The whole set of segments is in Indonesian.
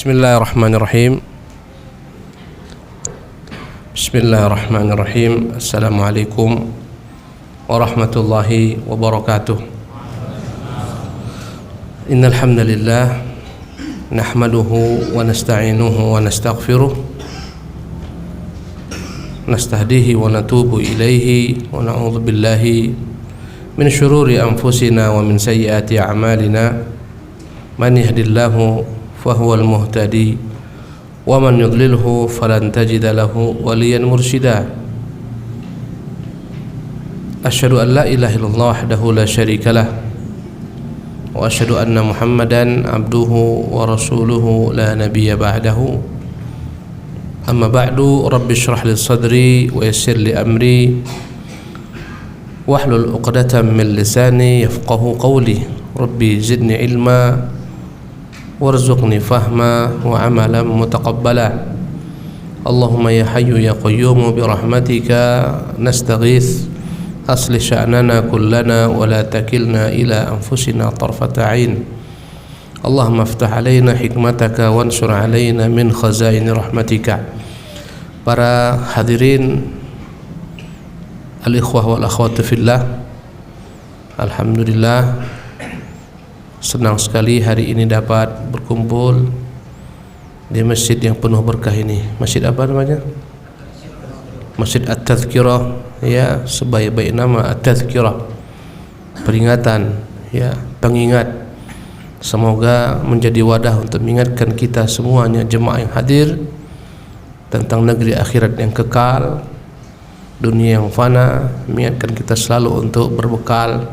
Bismillahirrahmanirrahim. Bismillahirrahmanirrahim. Assalamualaikum warahmatullahi wabarakatuh. Innal hamdalillah nahmaduhu wa nasta'inuhu wa nastaghfiruh, nastahdihi wa natubu ilaihi wa na'udzu billahi min syururi anfusina wa min sayyiati a'malina. Man yahdihillahu fahuwal muhtadi wa man yudlilhu falan tajida lahu waliyan mursyida. Asyhadu an la ilaha illallah wahdahu la syarikalah wa asyhadu anna Muhammadan abduhu wa rasuluhu la nabiyya ba'dahu. Amma ba'du, rabbi shrah li sadri wa yassir li amri wahlul 'uqdatam min lisani yafqahu qawli. Rabbi zidni ilma warzuqni fahma wa amalan mutaqabbala. Allahumma ya hayyu ya qayyum bi rahmatika nastaghits aslih sya'nana kullana wa la takilna ila anfusina tarfata 'ain. Allahumma iftah 'alaina hikmataka wansur 'alaina min khazain rahmatika. Para hadirin al-ikhwah wal akhwat fillah, alhamdulillah senang sekali hari ini dapat berkumpul di masjid yang penuh berkah ini. Masjid apa namanya? Masjid At-Tadhkirah, ya, sebaik-baik nama At-Tadhkirah, peringatan, ya, pengingat. Semoga menjadi wadah untuk mengingatkan kita semuanya, jemaah yang hadir, tentang negeri akhirat yang kekal, dunia yang fana. Mengingatkan kita selalu untuk berbekal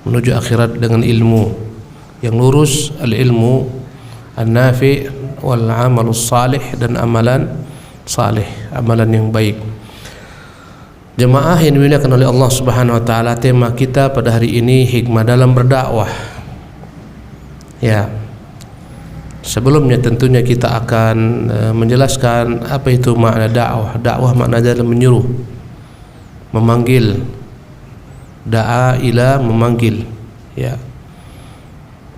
menuju akhirat dengan ilmu yang lurus, al-ilmu an-nafi' wal amalus salih, dan amalan salih, amalan yang baik. Jemaah yang dimuliakan oleh Allah Subhanahu wa taala, tema kita pada hari ini hikmah dalam berdakwah. Ya. Sebelumnya tentunya kita akan menjelaskan apa itu makna dakwah. Dakwah makna adalah menyuruh, memanggil. Da'a ila, memanggil, ya.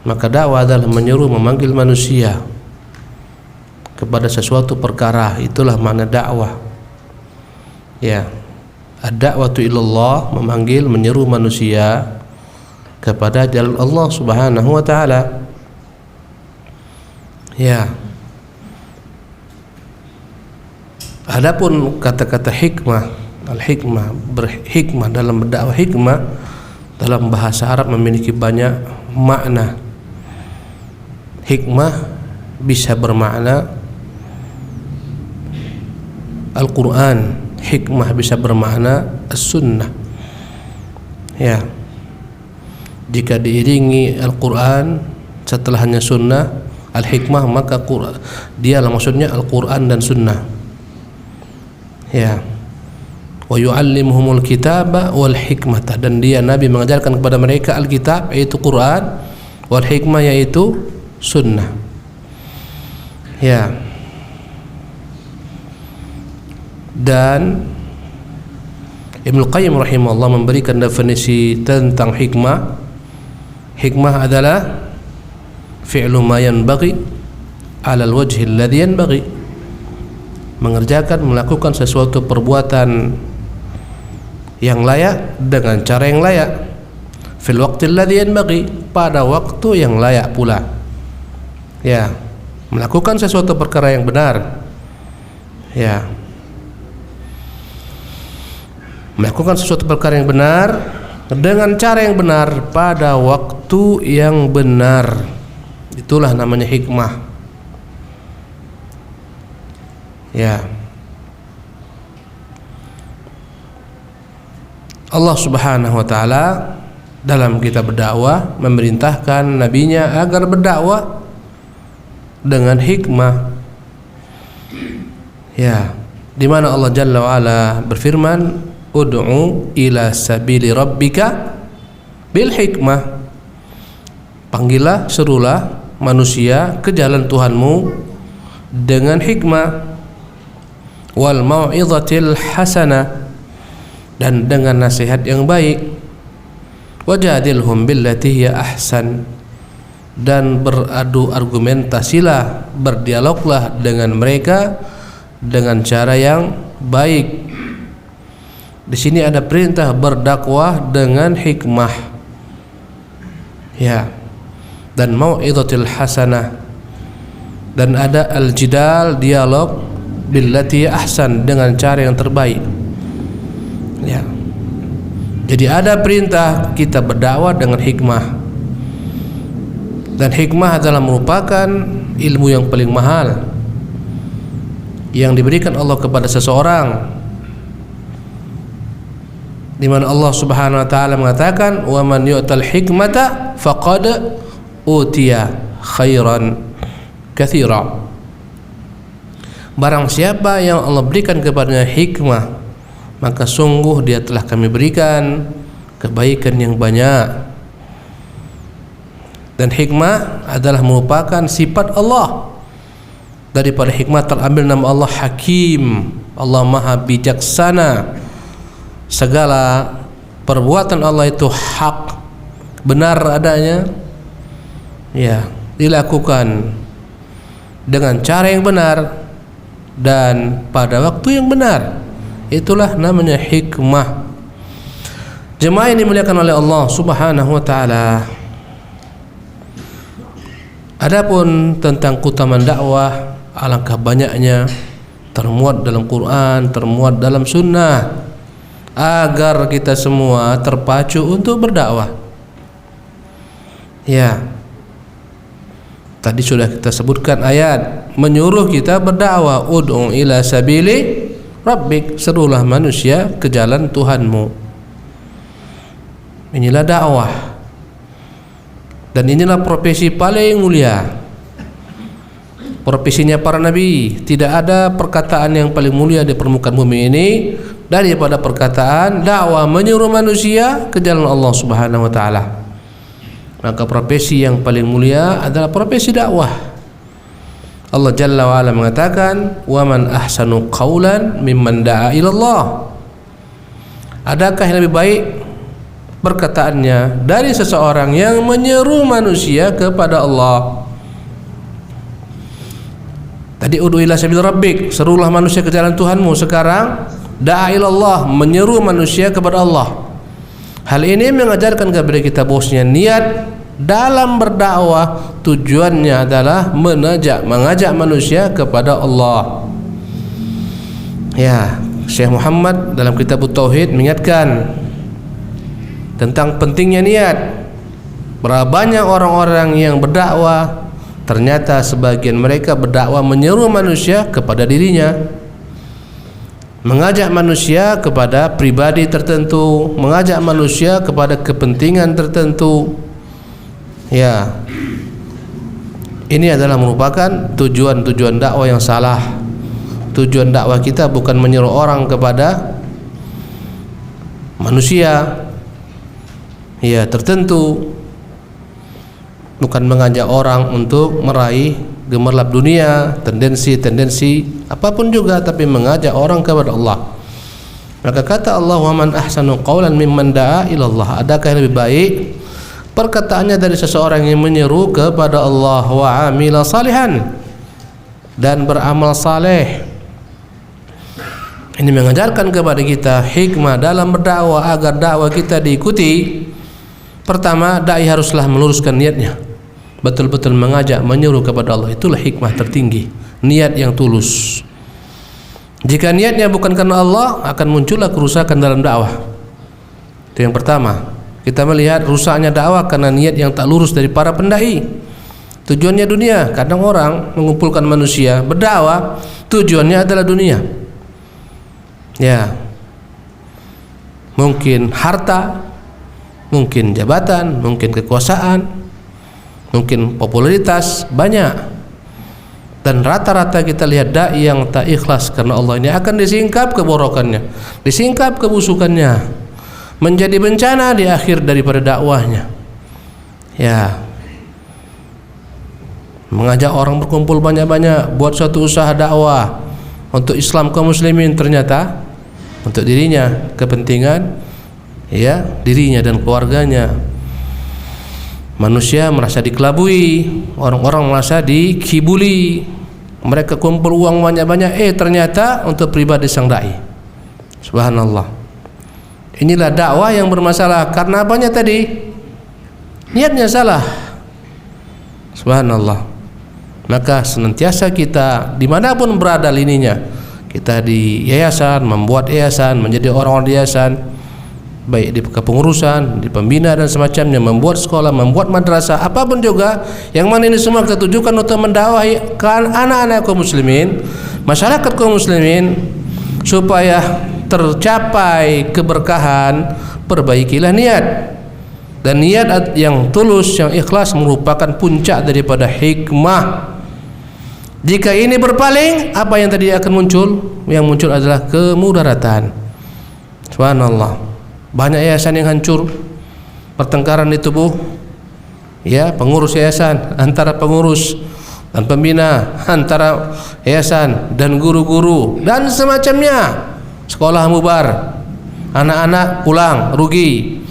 Maka dakwah adalah menyuruh, memanggil manusia kepada sesuatu perkara. Itulah makna dakwah, ya. Ad-da'watu ilallah, memanggil, menyeru manusia kepada jalan Allah Subhanahu wa taala, ya. Adapun kata-kata hikmah, al-hikmah, berhikmah dalam berdakwah, hikmah dalam bahasa Arab memiliki banyak makna. Hikmah bisa bermakna Al-Quran, hikmah bisa bermakna As-Sunnah, ya. Jika diiringi Al-Quran setelahnya Sunnah, Al-Hikmah, maka dialah maksudnya Al-Quran dan Sunnah, ya. Wa yu'allimuhumul kitaba wal hikmata, dan dia Nabi mengajarkan kepada mereka Al-Kitab yaitu Quran, wal hikmah yaitu Sunnah, ya. Dan Ibnu Qayyim rahimahullah memberikan definisi tentang hikmah. Hikmah adalah fi'lu ma yanbaghi 'ala al-wajhi alladhi yanbaghi, mengerjakan, melakukan sesuatu perbuatan yang layak dengan cara yang layak, fil waqti alladhi yanbaghi, pada waktu yang layak pula, ya. Melakukan sesuatu perkara yang benar, ya. Melakukan sesuatu perkara yang benar dengan cara yang benar pada waktu yang benar. Itulah namanya hikmah, ya. Allah Subhanahu wa taala dalam kitab berdakwah memerintahkan nabinya agar berdakwah dengan hikmah, ya. Di mana Allah Jalla wa Ala berfirman, ud'u ila sabili rabbika bil hikmah, panggillah, serulah manusia ke jalan Tuhanmu dengan hikmah, wal mau'izatil hasanah, dan dengan nasihat yang baik, wajadilhum billati hiya ahsan, dan beradu argumentasilah, berdialoglah dengan mereka dengan cara yang baik. Di sini ada perintah berdakwah dengan hikmah, ya, dan mau'izatil hasanah, dan ada al-jidal, dialog billati ahsan, dengan cara yang terbaik, ya. Jadi ada perintah kita berdakwah dengan hikmah, dan hikmah adalah merupakan ilmu yang paling mahal yang diberikan Allah kepada seseorang, di mana Allah Subhanahu wa taala mengatakan, "Wa man yu'tal hikmata faqad utiya khairan katsira." Barang siapa yang Allah berikan kepadanya hikmah, maka sungguh dia telah kami berikan kebaikan yang banyak. Dan hikmah adalah merupakan sifat Allah. Daripada hikmah terambil nama Allah Hakim, Allah Maha Bijaksana. Segala perbuatan Allah itu hak, benar adanya, ya, dilakukan dengan cara yang benar dan pada waktu yang benar. Itulah namanya hikmah. Jemaah yang dimuliakan oleh Allah Subhanahu wa taala. Adapun tentang keutamaan dakwah, alangkah banyaknya termuat dalam Quran, termuat dalam sunnah, agar kita semua terpacu untuk berdakwah. Ya, tadi sudah kita sebutkan ayat menyuruh kita berdakwah, ud'u ila sabili rabbik, serulah manusia ke jalan Tuhanmu. Inilah dakwah, dan inilah profesi paling mulia, profesinya para nabi. Tidak ada perkataan yang paling mulia di permukaan bumi ini daripada perkataan dakwah, menyuruh manusia ke jalan Allah Subhanahu wa taala. Maka profesi yang paling mulia adalah profesi dakwah. Allah Jalla wa Ala mengatakan, "Wa man ahsanu qawlan mimman da'a ila Allah." Adakah yang lebih baik perkataannya dari seseorang yang menyeru manusia kepada Allah? Tadi ud'u ila sabil rabbik, serulah manusia ke jalan Tuhanmu. Sekarang da'a ila Allah, menyeru manusia kepada Allah. Hal ini mengajarkan kepada kita bahwasanya niat dalam berdakwah tujuannya adalah mengajak manusia kepada Allah. Ya, Syekh Muhammad dalam kitab Tauhid mengingatkan tentang pentingnya niat. Berapa banyak orang-orang yang berdakwah, ternyata sebagian mereka berdakwah menyeru manusia kepada dirinya, mengajak manusia kepada pribadi tertentu, mengajak manusia kepada kepentingan tertentu. Ya, ini adalah merupakan tujuan dakwah yang salah. Tujuan dakwah kita bukan menyuruh orang kepada manusia, ya, tertentu, bukan mengajak orang untuk meraih gemerlap dunia, tendensi apapun juga, tapi mengajak orang kepada Allah. Maka kata Allah, "Wa man ahsanu qawlan mimman da'a ila Allah." Adakah yang lebih baik perkataannya dari seseorang yang menyeru kepada Allah, wa amila salihan, dan beramal saleh. Ini mengajarkan kepada kita hikmah dalam berdakwah agar dakwah kita diikuti. Pertama, dai haruslah meluruskan niatnya, betul-betul mengajak, menyeru kepada Allah. Itulah hikmah tertinggi, niat yang tulus. Jika niatnya bukan karena Allah, akan muncullah kerusakan dalam dakwah. Itu yang pertama. Kita melihat rusaknya dakwah karena niat yang tak lurus dari para pendai. Tujuannya dunia. Kadang orang mengumpulkan manusia berdakwah, tujuannya adalah dunia. Ya, mungkin harta, mungkin jabatan, mungkin kekuasaan, mungkin popularitas, banyak. Dan rata-rata kita lihat dai yang tak ikhlas karena Allah ini akan disingkap keborokannya, disingkap kebusukannya, menjadi bencana di akhir daripada dakwahnya. Ya, mengajak orang berkumpul banyak-banyak buat suatu usaha dakwah untuk Islam kaum muslimin, ternyata untuk dirinya, kepentingan, ya, dirinya dan keluarganya. Manusia merasa dikelabui, orang-orang merasa dikibuli. Mereka kumpul uang banyak-banyak, ternyata untuk pribadi sang dai. Subhanallah. Inilah dakwah yang bermasalah. Karena apanya tadi? Niatnya salah. Subhanallah. Maka senantiasa kita dimanapun berada lininya, kita di yayasan, membuat yayasan, menjadi orang-orang di yayasan, baik di kepengurusan, di pembina dan semacamnya, membuat sekolah, membuat madrasah, apapun juga, yang mana ini semua kita tujukan untuk mendakwahi anak-anak kaum muslimin, masyarakat kaum muslimin, supaya tercapai keberkahan. Perbaikilah niat, dan niat yang tulus, yang ikhlas merupakan puncak daripada hikmah. Jika ini berpaling, apa yang tadi akan muncul? Yang muncul adalah kemudaratan. Subhanallah. Banyak yayasan yang hancur, pertengkaran di tubuh, ya, pengurus yayasan, antara pengurus dan pembina, antara yayasan dan guru-guru dan semacamnya. Sekolah bubar, anak-anak pulang rugi.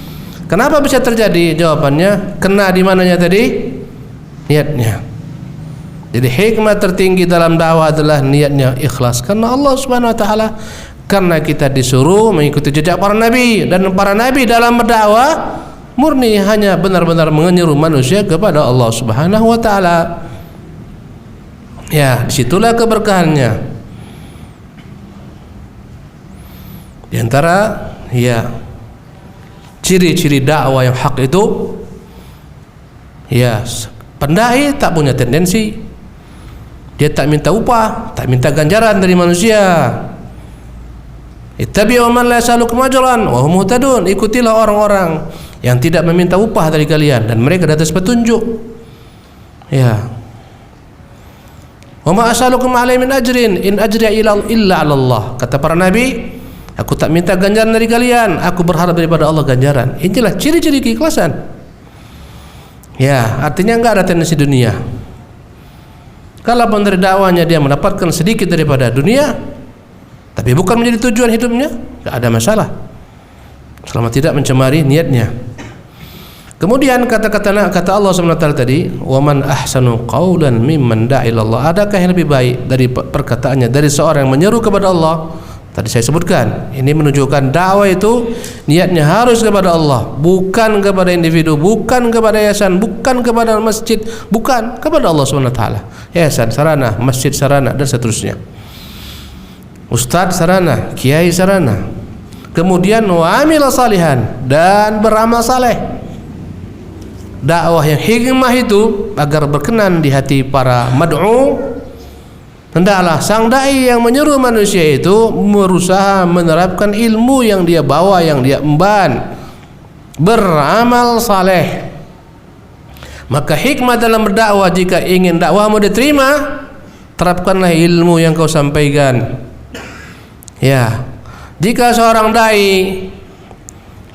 Kenapa bisa terjadi? Jawabannya kena di mananya tadi? Niatnya. Jadi hikmah tertinggi dalam dakwah adalah niatnya ikhlas karena Allah Subhanahu wa taala. Karena kita disuruh mengikuti jejak para nabi, dan para nabi dalam berdakwah murni hanya benar-benar menyeru manusia kepada Allah Subhanahu wa taala. Ya, disitulah keberkahannya. Di antara ciri-ciri dakwah yang hak itu, pendai tak punya tendensi, dia tak minta upah, tak minta ganjaran dari manusia. Ittabi'u man la yasalukum ajran wa hum muhtadun. Ikutilah orang-orang yang tidak meminta upah dari kalian dan mereka di atas petunjuk. Ya. Wa ma asalukum alaihi min ajrin in ajriya illa 'ala Allah. Kata para nabi, aku tak minta ganjaran dari kalian, aku berharap daripada Allah ganjaran. Inilah ciri-ciri keikhlasan. Ya, artinya enggak ada tendensi dunia. Kalau dari dakwahnya dia mendapatkan sedikit daripada dunia, tapi bukan menjadi tujuan hidupnya, tidak ada masalah selama tidak mencemari niatnya. Kemudian kata Allah SWT tadi, wa man ahsanu qawlan mimman da'a ila Allah. Adakah yang lebih baik dari perkataannya dari seorang yang menyeru kepada Allah? Tadi saya sebutkan, ini menunjukkan dakwah itu niatnya harus kepada Allah, bukan kepada individu, bukan kepada yayasan, bukan kepada masjid, bukan kepada Allah SWT. Yayasan sarana, masjid sarana, dan seterusnya. Ustadz sarana, kiai sarana. Kemudian wa'amila salihan, dan beramal saleh. Dakwah yang hikmah itu agar berkenan di hati para mad'u, hendaklah sang dai yang menyeru manusia itu berusaha menerapkan ilmu yang dia bawa, yang dia emban, beramal saleh. Maka hikmah dalam berdakwah, jika ingin dakwahmu diterima, terapkanlah ilmu yang kau sampaikan. Ya, jika seorang dai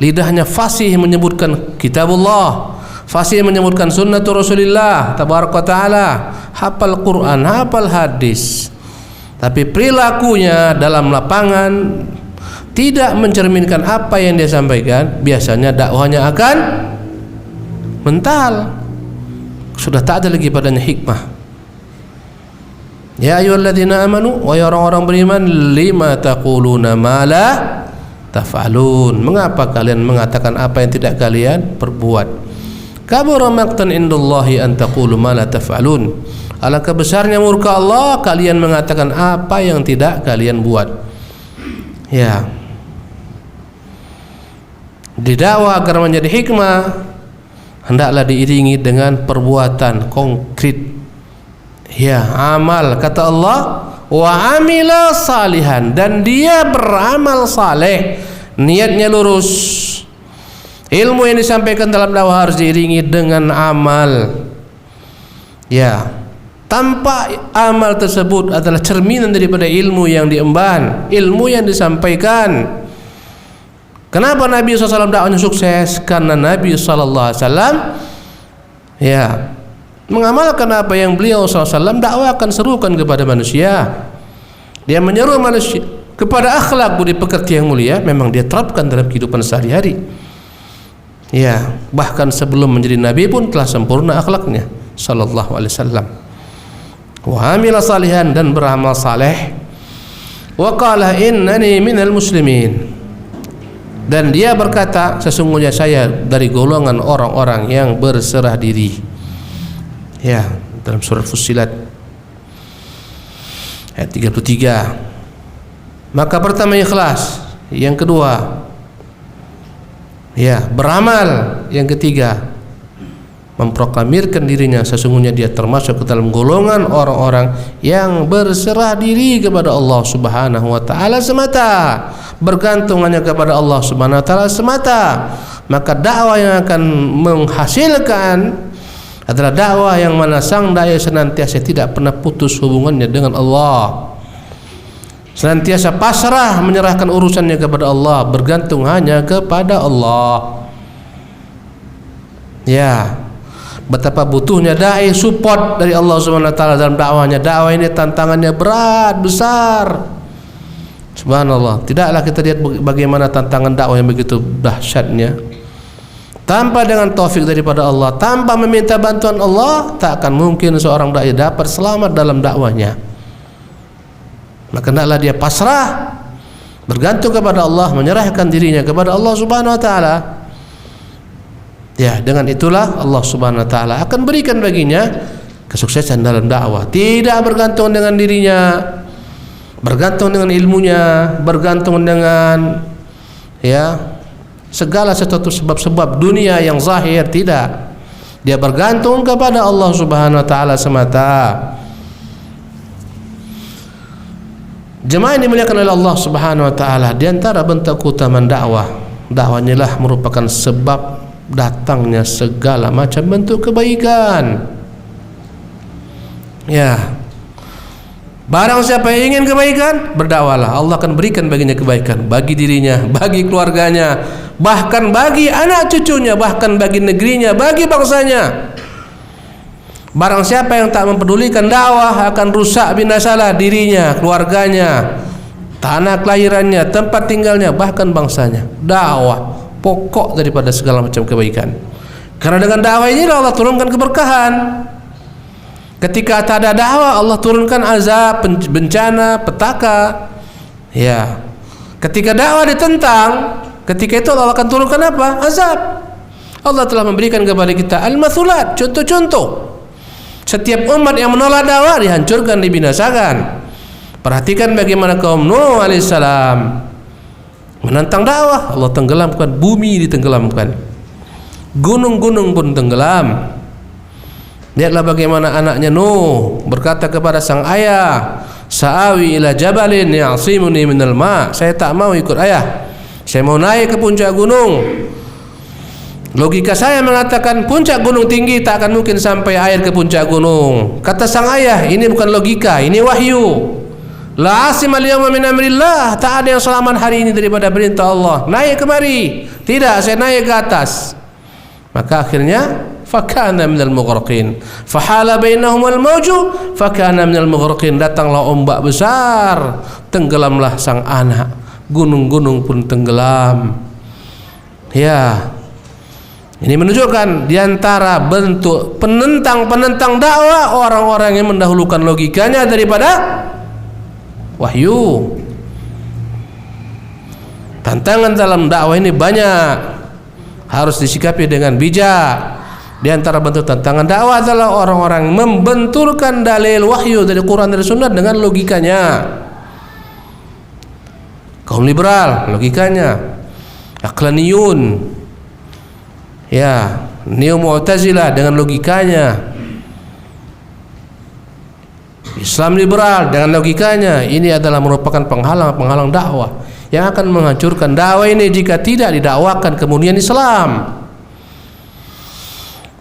lidahnya fasih menyebutkan kitabullah, fasih menyebutkan sunnatul Rasulullah tabaraka taala, hafal Quran, hafal hadis, tapi perilakunya dalam lapangan tidak mencerminkan apa yang dia sampaikan, biasanya dakwahnya akan mental. Sudah tak ada lagi padanya hikmah. Ya ayyuhalladzina amanu, wa ya orang-orang beriman, lima taquluna ma la taf'alun. Mengapa kalian mengatakan apa yang tidak kalian perbuat? Kabura maqtan indallahi an taqulu ma la taf'alun. Alangkah besarnya murka Allah kalian mengatakan apa yang tidak kalian buat. Ya. Didakwah agar menjadi hikmah, hendaklah diiringi dengan perbuatan konkret. Ya, amal. Kata Allah, wa amila salihan, dan dia beramal saleh, niatnya lurus. Ilmu yang disampaikan dalam dakwah harus diiringi dengan amal. Ya, tanpa amal tersebut adalah cerminan daripada ilmu yang diemban, ilmu yang disampaikan. Kenapa Nabi SAW dakwahnya sukses? Karena Nabi SAW mengamalkan apa yang beliau SAW dakwakan, serukan kepada manusia. Dia menyeru manusia kepada akhlak budi pekerti yang mulia, memang dia terapkan dalam kehidupan sehari-hari. Ya, bahkan sebelum menjadi nabi pun telah sempurna akhlaknya sallallahu alaihi wasallam. Wa amila salihan, dan beramal saleh. Wa qala innani minal muslimin, dan dia berkata sesungguhnya saya dari golongan orang-orang yang berserah diri. Ya, dalam surat Fussilat ayat 33. Maka pertama ikhlas, yang kedua ya beramal, yang ketiga memproklamirkan dirinya sesungguhnya dia termasuk ke dalam golongan orang-orang yang berserah diri kepada Allah Subhanahu wa taala semata, bergantung hanya kepada Allah Subhanahu wa taala semata. Maka dakwah yang akan menghasilkan adalah dakwah yang mana sang dai senantiasa tidak pernah putus hubungannya dengan Allah, senantiasa pasrah menyerahkan urusannya kepada Allah, bergantung hanya kepada Allah. Ya, betapa butuhnya dai support dari Allah Subhanahu wa taala dalam dakwahnya. Dakwah ini tantangannya berat, besar. Subhanallah, tidaklah kita lihat bagaimana tantangan dakwah yang begitu dahsyatnya. Tanpa dengan taufik daripada Allah, tanpa meminta bantuan Allah, tak akan mungkin seorang dai dapat selamat dalam dakwahnya. Maka hendaklah dia pasrah, bergantung kepada Allah, menyerahkan dirinya kepada Allah Subhanahu wa taala. Ya, dengan itulah Allah Subhanahu wa taala akan berikan baginya kesuksesan dalam dakwah. Tidak bergantung dengan dirinya, bergantung dengan ilmunya, bergantung dengan ya segala sesuatu sebab-sebab dunia yang zahir, tidak. Dia bergantung kepada Allah Subhanahu wa taala semata. Jemaah yang dimuliakan oleh Allah Subhanahu wa taala, di antara bentuk keutamaan dakwahnya lah merupakan sebab datangnya segala macam bentuk kebaikan. Ya, barang siapa yang ingin kebaikan, berdakwalah, Allah akan berikan baginya kebaikan, bagi dirinya, bagi keluarganya, bahkan bagi anak cucunya, bahkan bagi negerinya, bagi bangsanya. Barang siapa yang tak mempedulikan dakwah, akan rusak binasalah dirinya, keluarganya, tanah kelahirannya, tempat tinggalnya, bahkan bangsanya. Dakwah pokok daripada segala macam kebaikan. Karena dengan dakwah ini Allah turunkan keberkahan. Ketika tak ada dakwah, Allah turunkan azab, bencana, petaka. Ya. Ketika dakwah ditentang, ketika itu Allah akan turunkan apa? Azab. Allah telah memberikan kepada kita al-mathulat, contoh-contoh. Setiap umat yang menolak dakwah dihancurkan, dibinasakan. Perhatikan bagaimana kaum Nuh alaihissalam menantang dakwah, Allah tenggelamkan, bumi ditenggelamkan, gunung-gunung pun tenggelam. Lihatlah bagaimana anaknya Nuh berkata kepada sang ayah, "Sa'awi ila jabalin ya'simuni minal ma'." Saya tak mau ikut ayah, saya mau naik ke puncak gunung. Logika saya mengatakan puncak gunung tinggi, tak akan mungkin sampai air ke puncak gunung. Kata sang ayah, ini bukan logika, ini wahyu. La asimal yawma min amrillah, tak ada yang selamat hari ini daripada perintah Allah. Naik kemari. Tidak, saya naik ke atas. Maka akhirnya fakana minal mughraqin. Fahala bainahum wal mawju fakana minal mughraqin. Datanglah ombak besar, tenggelamlah sang anak. Gunung-gunung pun tenggelam. Ya. Ini menunjukkan diantara bentuk penentang dakwah orang-orang yang mendahulukan logikanya daripada wahyu. Tantangan dalam dakwah ini banyak, harus disikapi dengan bijak. Di antara bentuk tantangan dakwah adalah orang-orang membenturkan dalil wahyu dari Quran dan Sunnah dengan logikanya. Kaum liberal logikanya, aqlaniyun, ya, Neo Mu'tazilah dengan logikanya, Islam liberal dengan logikanya. Ini adalah merupakan penghalang dakwah yang akan menghancurkan dakwah ini jika tidak didakwakan kemudian Islam.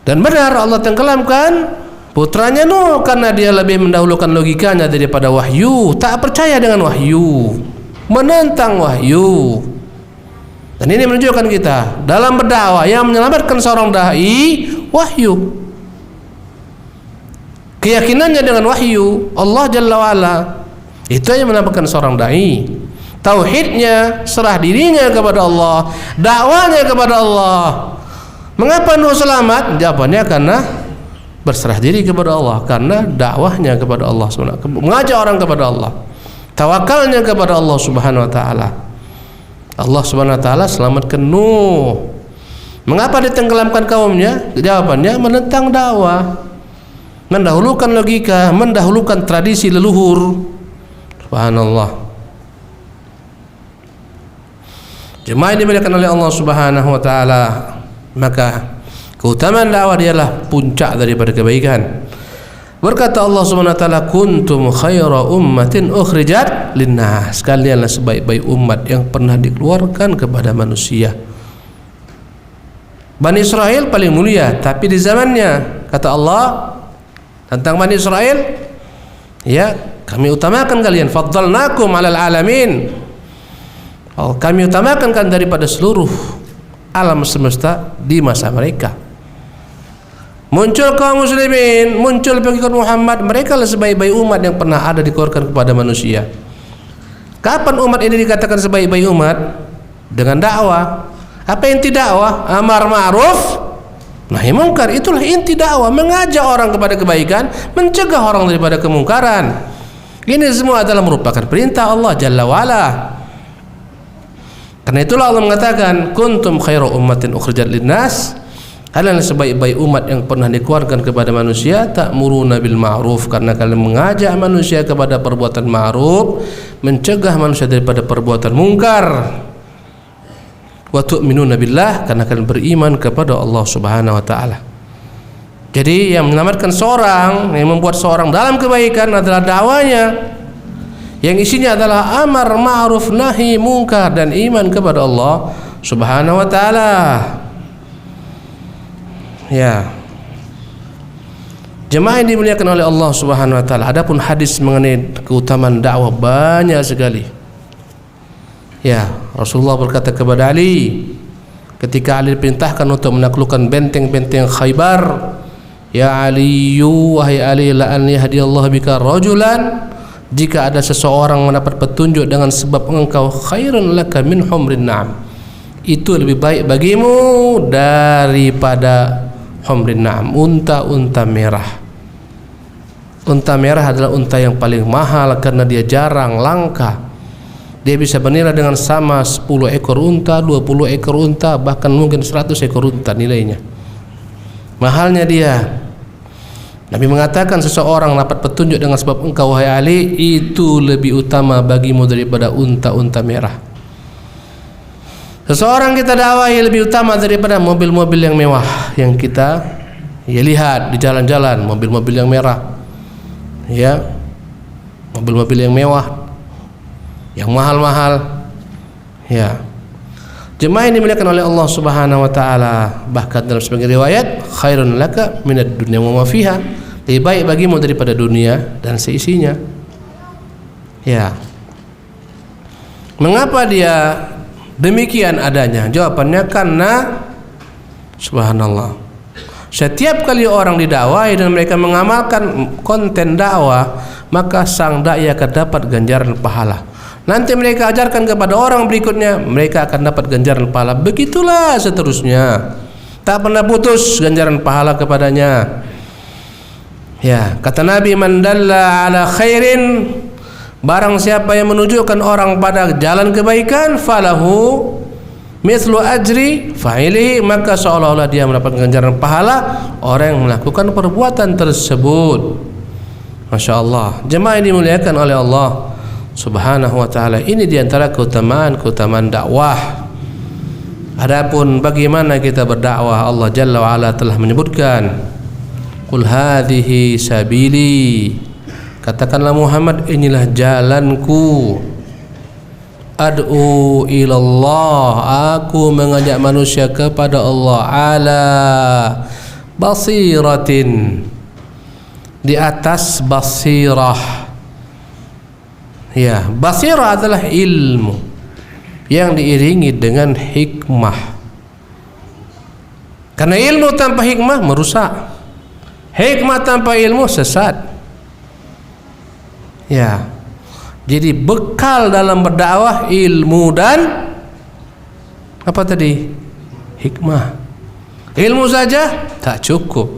Dan benar Allah tenggelamkan putranya Nuh karena dia lebih mendahulukan logikanya daripada wahyu, tak percaya dengan wahyu, menentang wahyu. Dan ini menunjukkan kita dalam berdakwah yang menyelamatkan seorang dai wahyu, keyakinannya dengan wahyu Allah Jalla wa'ala, itu yang menampakkan seorang dai. Tauhidnya, serah dirinya kepada Allah, dakwanya kepada Allah, Mengapa Nuh selamat? Jawabannya karena berserah diri kepada Allah, karena dakwahnya kepada Allah SWT, mengajak orang kepada Allah, tawakalnya kepada Allah Subhanahu wa taala. Allah Subhanahu wa taala selamatkan Nuh. Mengapa ditenggelamkan kaumnya? Jawabannya menentang dakwah, mendahulukan logika, mendahulukan tradisi leluhur. Subhanallah. Jemaah yang dimuliakan oleh Allah Subhanahu wa taala, maka keutamaan dakwah dialah puncak daripada kebaikan. Berkata Allah Subhanahu wa taala, kuntum khaira ummatin ukhrijat linnas, kalianlah sebaik-baik umat yang pernah dikeluarkan kepada manusia. Bani Israel paling mulia, tapi di zamannya kata Allah tentang Bani Israel, ya, kami utamakan kalian, faddalnakum 'alal alamin. Kami utamakan kan daripada seluruh alam semesta di masa mereka. Muncul kaum muslimin, muncul pengikut Muhammad, mereka lah sebaik-baik umat yang pernah ada dikeluarkan kepada manusia. Kapan umat ini dikatakan sebaik-baik umat? Dengan dakwah. Apa inti dakwah? Amar ma'ruf nahi mungkar. Itulah inti dakwah, mengajak orang kepada kebaikan, mencegah orang daripada kemungkaran. Ini semua adalah merupakan perintah Allah Jalla wa'ala. Karena itulah Allah mengatakan, kuntum khairu ummatin ukhrijat linnas, kalian sebaik-baik umat yang pernah dikeluarkan kepada manusia, ta'muruna bil ma'ruf, karena kalian mengajak manusia kepada perbuatan ma'ruf, mencegah manusia daripada perbuatan mungkar. Wa tu'minuna billah, karena kalian beriman kepada Allah Subhanahu wa taala. Jadi yang menyelamatkan seorang, yang membuat seorang dalam kebaikan adalah dakwanya, yang isinya adalah amar ma'ruf nahi mungkar dan iman kepada Allah Subhanahu wa taala. Ya. Jemaah yang dimuliakan oleh Allah Subhanahu wa taala, adapun hadis mengenai keutamaan dakwah banyak sekali. Ya, Rasulullah berkata kepada Ali ketika Ali diperintahkan untuk menaklukkan benteng-benteng Khaybar, ya Ali, wahai Ali, la an yahdiyallahu bika rajulan, jika ada seseorang mendapat petunjuk dengan sebab engkau, khairun laka min humrin na'am, itu lebih baik bagimu daripada humrin na'am, unta-unta merah. Unta merah adalah unta yang paling mahal karena dia jarang, langka. Dia bisa bernilai dengan sama 10 ekor unta, 20 ekor unta, bahkan mungkin 100 ekor unta nilainya. Mahalnya dia. Nabi mengatakan seseorang dapat petunjuk dengan sebab engkau wahai Ali, itu lebih utama bagimu daripada unta-unta merah. Seseorang kita dakwahi lebih utama daripada mobil-mobil yang mewah yang kita lihat di jalan-jalan, mobil-mobil yang merah, ya, mobil-mobil yang mewah, yang mahal-mahal, ya. Jemaah ini dimuliakan oleh Allah Subhanahu wa taala, bahkan dalam sebagian riwayat, khairun laka minad dunya wa ma fiha, lebih baik bagimu daripada dunia dan seisinya. Ya. Mengapa dia demikian adanya? Jawabannya karena subhanallah, setiap kali orang didakwahi dan mereka mengamalkan konten dakwah, maka sang dai akan dapat ganjaran pahala. Nanti mereka ajarkan kepada orang berikutnya, mereka akan dapat ganjaran pahala. Begitulah seterusnya, tak pernah putus ganjaran pahala kepadanya. Ya, kata Nabi, man dalla ala khairin, barang siapa yang menunjukkan orang pada jalan kebaikan, falahu mithlu ajri fa'ilihi, maka seolah-olah dia mendapatkan ganjaran pahala orang yang melakukan perbuatan tersebut. Masya Allah. Jemaah yang dimuliakan oleh Allah Subhanahu wa ta'ala, ini diantara keutamaan dakwah. Adapun bagaimana kita berdakwah, Allah Jalla wa Ala telah menyebutkan, qul hadhihi sabili, katakanlah Muhammad, inilah jalanku, ad'u ilallah, aku mengajak manusia kepada Allah, ala basiratin, di atas basirah. Ya, basirah adalah ilmu yang diiringi dengan hikmah. Karena ilmu tanpa hikmah merusak, hikmah tanpa ilmu sesat. Ya, jadi bekal dalam berdakwah ilmu dan apa tadi? Hikmah. Ilmu saja tak cukup.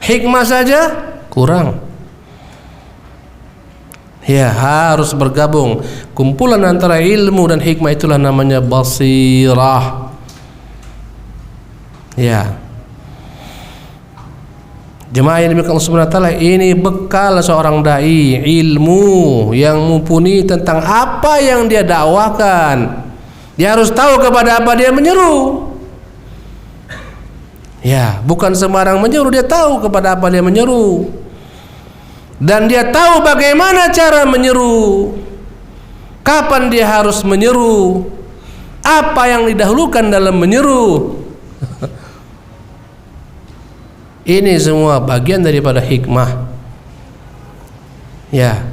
Hikmah saja kurang. Ya, harus bergabung. Kumpulan antara ilmu dan hikmah itulah namanya basirah. Ya. Jemaah yang dimiliki Allah Subhanahu wa taala, ini bekal seorang dai, ilmu yang mumpuni tentang apa yang dia dakwakan. Dia harus tahu kepada apa dia menyeru. Ya, bukan sembarang menyeru, dia tahu kepada apa dia menyeru. Dan dia tahu bagaimana cara menyeru, kapan dia harus menyeru, apa yang didahulukan dalam menyeru. Ini semua bagian daripada hikmah. Ya,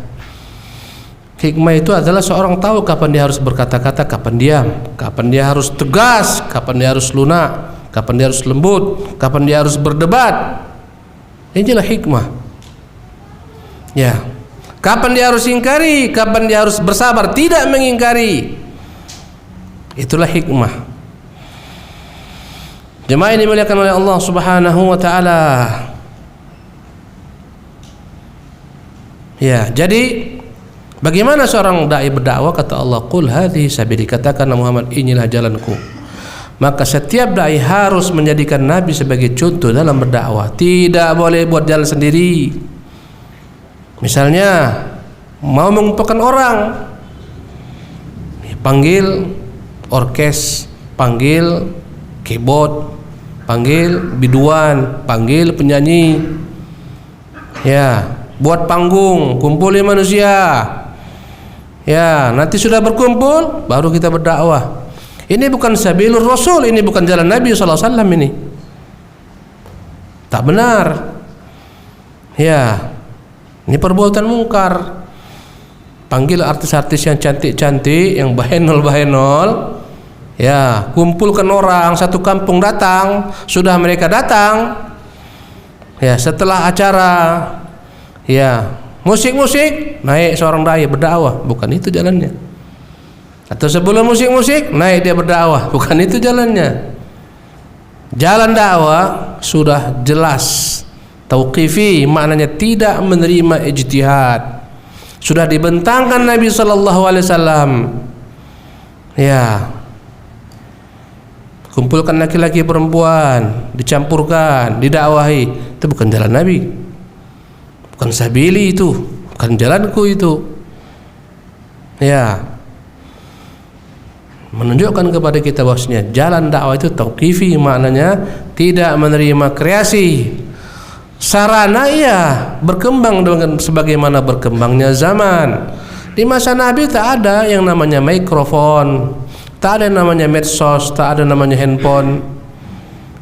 hikmah itu adalah seorang tahu kapan dia harus berkata-kata, kapan diam, kapan dia harus tegas, kapan dia harus lunak, kapan dia harus lembut, kapan dia harus berdebat. Inilah hikmah. Ya, kapan dia harus ingkari, kapan dia harus bersabar, tidak mengingkari. Itulah hikmah. Jemaah ini dimuliakan oleh Allah Subhanahu wa taala. Ya, jadi bagaimana seorang dai berdakwah? Kata Allah, "Qul hadhihi sabili." Katakanlah Muhammad, inilah jalanku. Maka setiap dai harus menjadikan Nabi sebagai contoh dalam berdakwah. Tidak boleh buat jalan sendiri. Misalnya mau mengumpulkan orang, panggil orkes, panggil keyboard, panggil biduan, panggil penyanyi. Ya, buat panggung, kumpulin manusia. Ya, nanti sudah berkumpul baru kita berdakwah. Ini bukan sabilur Rasul, ini bukan jalan Nabi sallallahu alaihi wasallam ini. Tak benar. Ya. Ini perbuatan mungkar. Panggil artis-artis yang cantik-cantik, yang bahenol-bahenol. Ya, kumpulkan orang, satu kampung datang, sudah mereka datang. Ya, setelah acara, ya, musik-musik, naik seorang dai berdakwah, bukan itu jalannya. Atau sebelum musik-musik, naik dia berdakwah, bukan itu jalannya. Jalan dakwah sudah jelas. Tauqifi maknanya tidak menerima ijtihad. Sudah dibentangkan Nabi sallallahu alaihi wasallam. Ya. Kumpulkan laki-laki perempuan, dicampurkan, didakwahi. Itu bukan jalan Nabi. Bukan sabili itu, bukan jalanku itu. Ya. Menunjukkan kepada kita bahwasanya jalan dakwah itu tauqifi maknanya tidak menerima kreasi. Sarana ya berkembang dengan sebagaimana berkembangnya zaman. Di masa Nabi tak ada yang namanya mikrofon, tak ada yang namanya medsos, tak ada namanya handphone.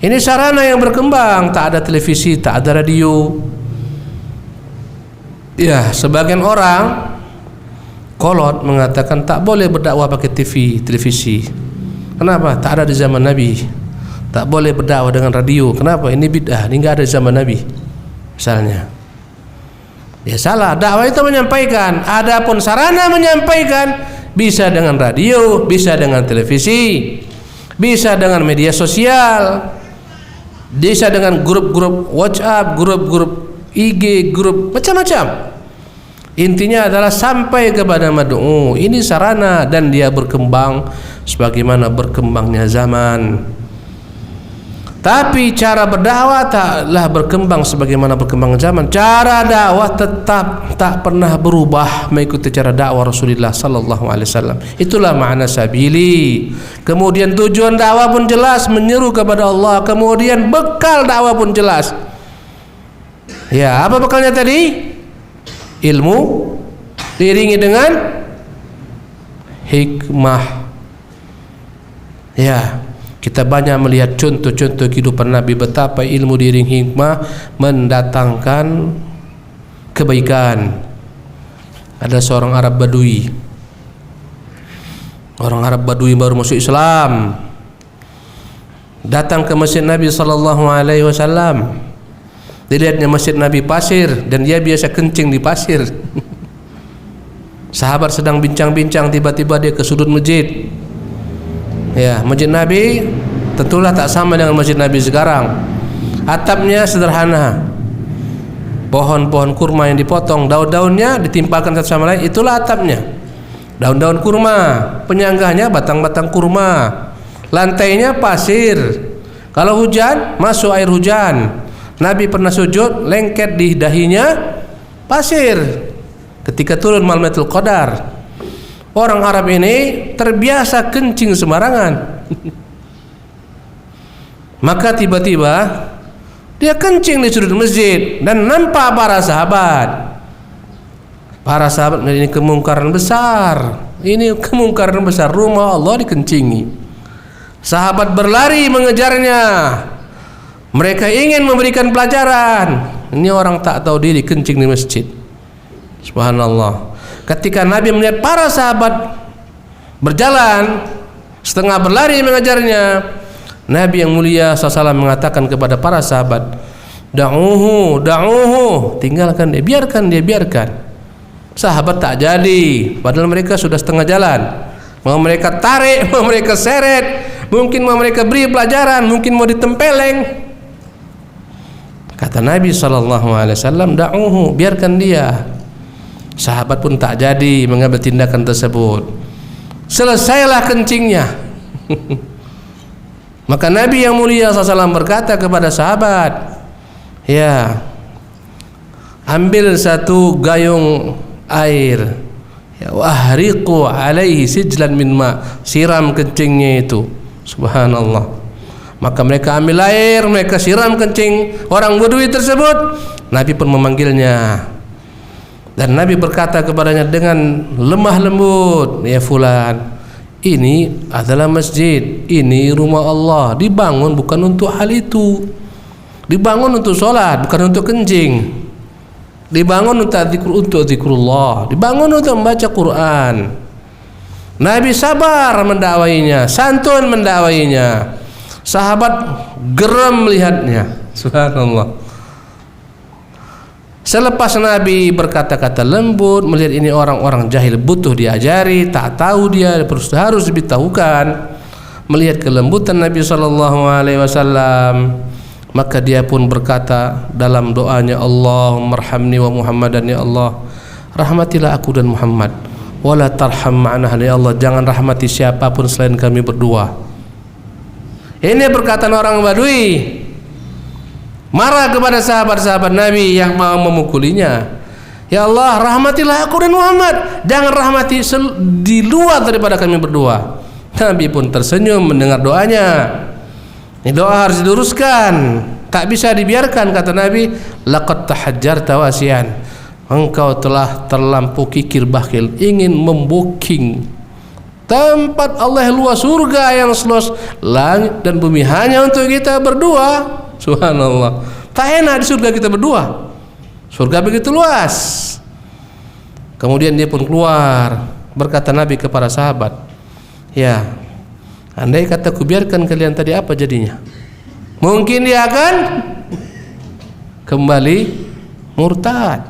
Ini sarana yang berkembang, tak ada televisi, tak ada radio. Ya, sebagian orang kolot mengatakan tak boleh berdakwah pakai televisi. Kenapa? Tak ada di zaman Nabi. Tak boleh berdakwah dengan radio. Kenapa? Ini bid'ah, ini enggak ada di zaman Nabi. Misalnya, ya salah. Dakwah itu menyampaikan. Adapun sarana menyampaikan bisa dengan radio, bisa dengan televisi, bisa dengan media sosial, bisa dengan grup-grup WhatsApp, grup-grup IG, grup macam-macam. Intinya adalah sampai kepada mad'u. Ini sarana dan dia berkembang sebagaimana berkembangnya zaman. Tapi cara berdakwah taklah berkembang sebagaimana berkembang zaman. Cara dakwah tetap tak pernah berubah mengikuti cara dakwah Rasulullah sallallahu alaihi wasallam. Itulah makna sabili. Kemudian tujuan dakwah pun jelas, menyeru kepada Allah. Kemudian bekal dakwah pun jelas. Ya, apa bekalnya tadi? Ilmu diiringi dengan hikmah. Ya. Kita banyak melihat contoh-contoh kehidupan Nabi, betapa ilmu diiring hikmah mendatangkan kebaikan. Ada seorang Arab Badui. Orang Arab Badui baru masuk Islam. Datang ke masjid Nabi sallallahu alaihi wasallam. Dilihatnya masjid Nabi pasir dan dia biasa kencing di pasir. Sahabat sedang bincang-bincang, tiba-tiba dia ke sudut masjid. Ya, masjid Nabi Tentulah tak sama dengan masjid Nabi sekarang. Atapnya sederhana, pohon-pohon kurma yang dipotong, daun-daunnya ditimpalkan satu sama lain, itulah atapnya. Daun-daun kurma, penyanggahnya batang-batang kurma, lantainya pasir. Kalau hujan, masuk air hujan. Nabi pernah sujud, lengket di dahinya pasir ketika turun malam Lailatul Qadar. Orang Arab ini terbiasa kencing sembarangan. Maka tiba-tiba dia kencing di sudut masjid dan nampak para sahabat. Para sahabat, ini kemungkaran besar. Ini kemungkaran besar, rumah Allah dikencingi. Sahabat berlari mengejarnya. Mereka ingin memberikan pelajaran. Ini orang tak tahu diri kencing di masjid. Subhanallah. Ketika Nabi melihat para sahabat berjalan setengah berlari mengejarnya, Nabi yang mulia SAW mengatakan kepada para sahabat, da'uhu, tinggalkan dia, biarkan. Sahabat tak jadi, padahal mereka sudah setengah jalan. Mau mereka tarik, mau mereka seret, mungkin mau mereka beri pelajaran, mungkin mau ditempeleng. Kata Nabi SAW, da'uhu, biarkan dia. Sahabat pun tak jadi mengambil tindakan tersebut. Selesailah kencingnya. Maka Nabi yang mulia SAW berkata kepada sahabat, ya, ambil satu gayung air, ya, wahriqu alaihi sijlan min ma, siram kencingnya itu. Subhanallah. Maka mereka ambil air, mereka siram kencing orang Badui tersebut. Nabi pun memanggilnya. Dan Nabi berkata kepadanya dengan lemah lembut, ya fulan, ini adalah masjid, ini rumah Allah, dibangun bukan untuk hal itu, dibangun untuk sholat, bukan untuk kencing, dibangun untuk zikrullah, dibangun untuk membaca Quran. Nabi sabar mendakwainya, santun mendakwainya. Sahabat geram melihatnya. Subhanallah. Selepas Nabi berkata-kata lembut, melihat ini orang-orang jahil, butuh diajari, tak tahu dia, harus diberitahukan. Melihat kelembutan Nabi SAW, maka dia pun berkata dalam doanya, Allahumma arhamni wa Muhammadan, ya Allah, rahmatilah aku dan Muhammad, wala tarham ma'ana, ya Allah, jangan rahmati siapapun selain kami berdua. Ini perkataan orang Badui, marah kepada sahabat-sahabat Nabi yang mau memukulinya. Ya Allah, rahmatilah aku dan Muhammad, jangan rahmati di luar daripada kami berdua. Nabi pun tersenyum mendengar doanya. Ini doa harus diluruskan, tak bisa dibiarkan. Kata Nabi, laqad tahajjarta wasian, engkau telah terlampau kikir bakhil, ingin membooking tempat Allah luas, surga yang seluas langit dan bumi hanya untuk kita berdua. Subhanallah. Tak enak di surga kita berdua. Surga begitu luas. Kemudian dia pun keluar. Berkata Nabi kepada sahabat, ya, andai kata ku biarkan kalian tadi, apa jadinya? Mungkin dia akan kembali murtad.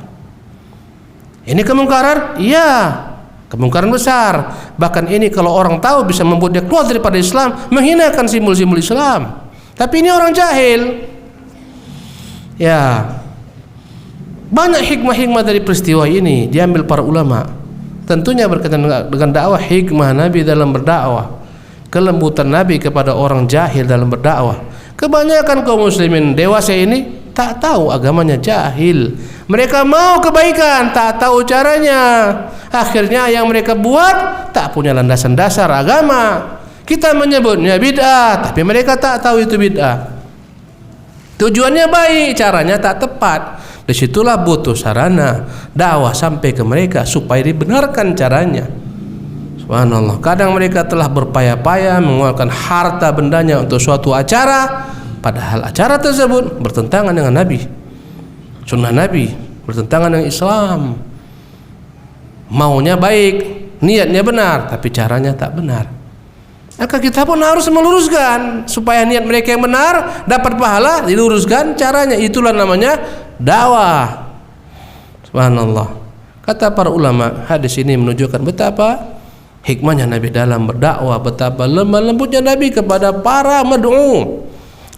Ini kemungkaran? Iya, kemungkaran besar. Bahkan ini kalau orang tahu bisa membuat dia keluar daripada Islam, menghinakan simbol-simbol Islam. Tapi ini orang jahil. Ya, banyak hikmah-hikmah dari peristiwa ini diambil para ulama. Tentunya berkaitan dengan dakwah, hikmah Nabi dalam berdakwah, kelembutan Nabi kepada orang jahil dalam berdakwah. Kebanyakan kaum muslimin dewasa ini tak tahu agamanya, jahil. Mereka mau kebaikan, tak tahu caranya. Akhirnya yang mereka buat tak punya landasan dasar agama. Kita menyebutnya bid'ah, tapi mereka tak tahu itu bid'ah. Tujuannya baik, caranya tak tepat. Disitulah butuh sarana dakwah sampai ke mereka supaya dibenarkan caranya. Subhanallah. Kadang mereka telah berpayah-payah mengeluarkan harta bendanya untuk suatu acara, padahal acara tersebut bertentangan dengan Nabi, sunnah Nabi, bertentangan dengan Islam. Maunya baik, niatnya benar, tapi caranya tak benar. Maka kita pun harus meluruskan supaya niat mereka yang benar dapat pahala, diluruskan caranya. Itulah namanya dakwah. Subhanallah. Kata para ulama, hadis ini menunjukkan betapa hikmahnya Nabi dalam berdakwah, betapa lemah lembutnya Nabi kepada para mad'u,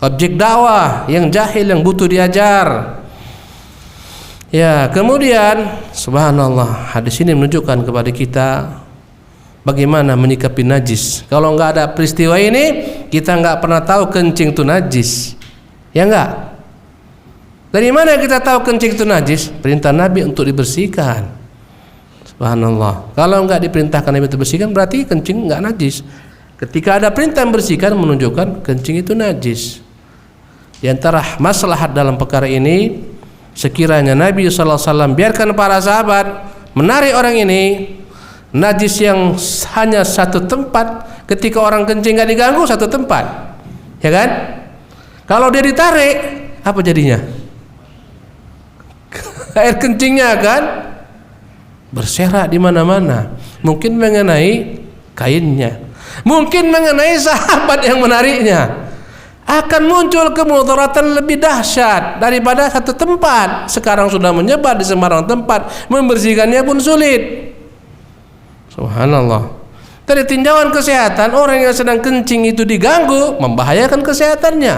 objek dakwah yang jahil, yang butuh diajar. Ya, kemudian subhanallah, hadis ini menunjukkan kepada kita bagaimana menyikapi najis. Kalau enggak ada peristiwa ini, kita enggak pernah tahu kencing itu najis. Ya enggak? Dari mana kita tahu kencing itu najis? Perintah Nabi untuk dibersihkan. Subhanallah. Kalau enggak diperintahkan Nabi itu bersihkan, berarti kencing enggak najis. Ketika ada perintah membersihkan, menunjukkan kencing itu najis. Di antara maslahat dalam perkara ini, sekiranya Nabi SAW biarkan para sahabat menarik orang ini, najis yang hanya satu tempat, ketika orang kencing enggak diganggu, satu tempat, ya kan? Kalau dia ditarik, apa jadinya? Air kencingnya kan berserak di mana-mana. Mungkin mengenai kainnya, mungkin mengenai sahabat yang menariknya. Akan muncul kemudaratan lebih dahsyat daripada satu tempat. Sekarang sudah menyebar di sembarang tempat, membersihkannya pun sulit. Subhanallah. Dari tinjauan kesehatan, orang yang sedang kencing itu diganggu, membahayakan kesehatannya.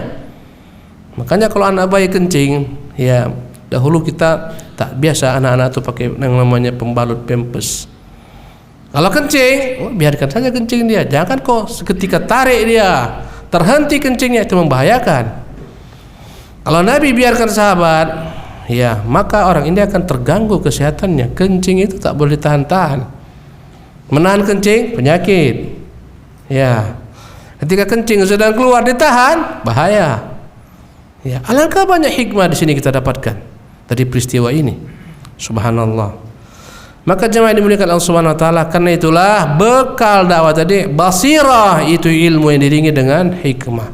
Makanya kalau anak bayi kencing, ya dahulu kita tak biasa anak-anak itu pakai yang namanya pembalut pampers. Kalau kencing, biarkan saja kencing dia, jangan kok seketika tarik dia, terhenti kencingnya, itu membahayakan. Kalau Nabi biarkan sahabat, ya maka orang ini akan terganggu kesehatannya. Kencing itu tak boleh ditahan-tahan. Menahan kencing penyakit. Ya, ketika kencing sedang keluar ditahan, bahaya. Ya, alangkah banyak hikmah di sini kita dapatkan dari peristiwa ini. Subhanallah. Maka jemaah dimuliakan Allah Subhanahu wa taala, karena itulah bekal dakwah tadi basirah, itu ilmu yang diringi dengan hikmah.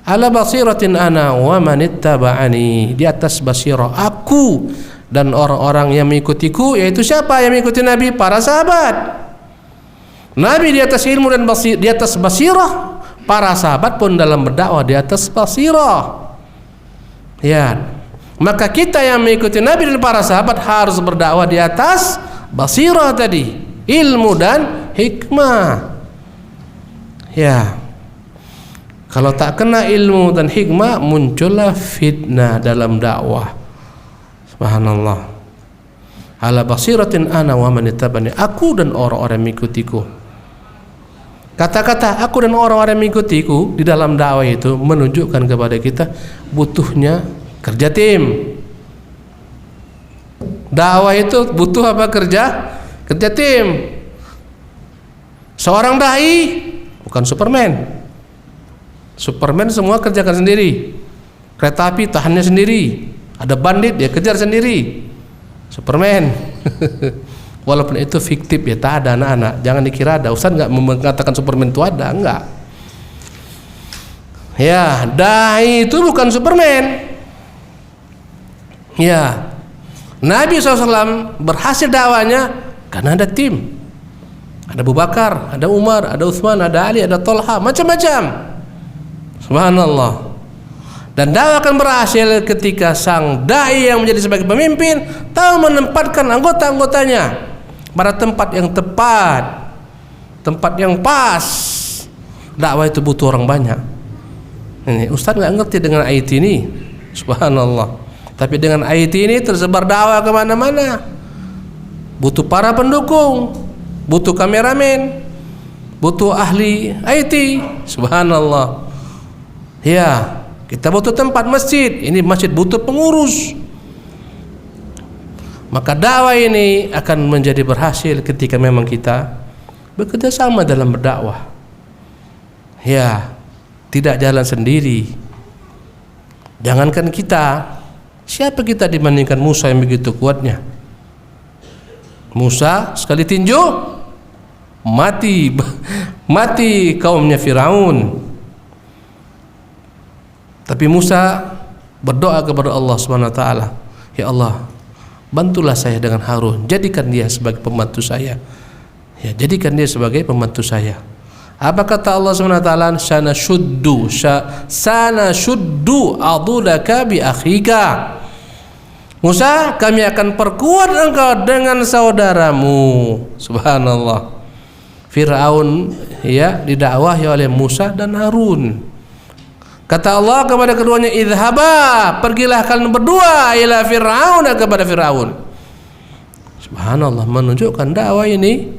Ala basiratin ana wa man ittaba'ani, di atas basirah aku dan orang-orang yang mengikutiku. Yaitu siapa yang mengikuti Nabi? Para sahabat. Nabi di atas ilmu dan di atas basirah, para sahabat pun dalam berdakwah di atas basirah. Ya, maka kita yang mengikuti Nabi dan para sahabat harus berdakwah di atas basirah tadi, ilmu dan hikmah. Ya, kalau tak kena ilmu dan hikmah, muncullah fitnah dalam dakwah. Subhanallah. Ala basiratin ana wa man ittabani, aku dan orang-orang yang mengikutiku. Kata-kata aku dan orang-orang yang mengikutiku di dalam dakwah itu menunjukkan kepada kita butuhnya kerja tim. Dakwah itu butuh apa? Kerja tim. Seorang dai bukan Superman. Superman semua kerjakan sendiri. Kereta api tahannya sendiri. Ada bandit dia kejar sendiri. Superman. Walaupun itu fiktif ya, tak ada anak-anak. Jangan dikira ada. Ustaz enggak mengatakan Superman itu ada, enggak. Ya, dai itu bukan Superman. Ya, Nabi SAW berhasil dakwanya karena ada tim. Ada Abu Bakar, ada Umar, ada Utsman, ada Ali, ada Thalha, macam-macam. Subhanallah. Dan dakwah akan berhasil ketika sang dai yang menjadi sebagai pemimpin tahu menempatkan anggota-anggotanya pada tempat yang tepat, tempat yang pas. Dakwah itu butuh orang banyak. Ini Ustaz nggak ngerti dengan IT ini, subhanallah. Tapi dengan IT ini tersebar dakwah kemana-mana. Butuh para pendukung, butuh kameramen, butuh ahli IT, subhanallah. Ya, kita butuh tempat masjid. Ini masjid butuh pengurus. Maka dakwah ini akan menjadi berhasil ketika memang kita bekerja sama dalam berdakwah. Ya, tidak jalan sendiri. Jangankan kita, siapa kita dibandingkan Musa yang begitu kuatnya? Musa sekali tinju mati kaumnya Firaun. Tapi Musa berdoa kepada Allah Subhanahu wa taala, ya Allah, bantulah saya dengan Harun, jadikan dia sebagai pembantu saya. Ya, jadikan dia sebagai pembantu saya. Apa kata Allah Subhanahu wa taala? Sana shuddu adudaka bi akhika. Musa, kami akan perkuat engkau dengan saudaramu. Subhanallah. Fir'aun ya didakwahi oleh Musa dan Harun. Kata Allah kepada keduanya, idhaba, pergilah kalian berdua ila Fir'aun, kepada Fir'aun. Subhanallah, menunjukkan dakwah ini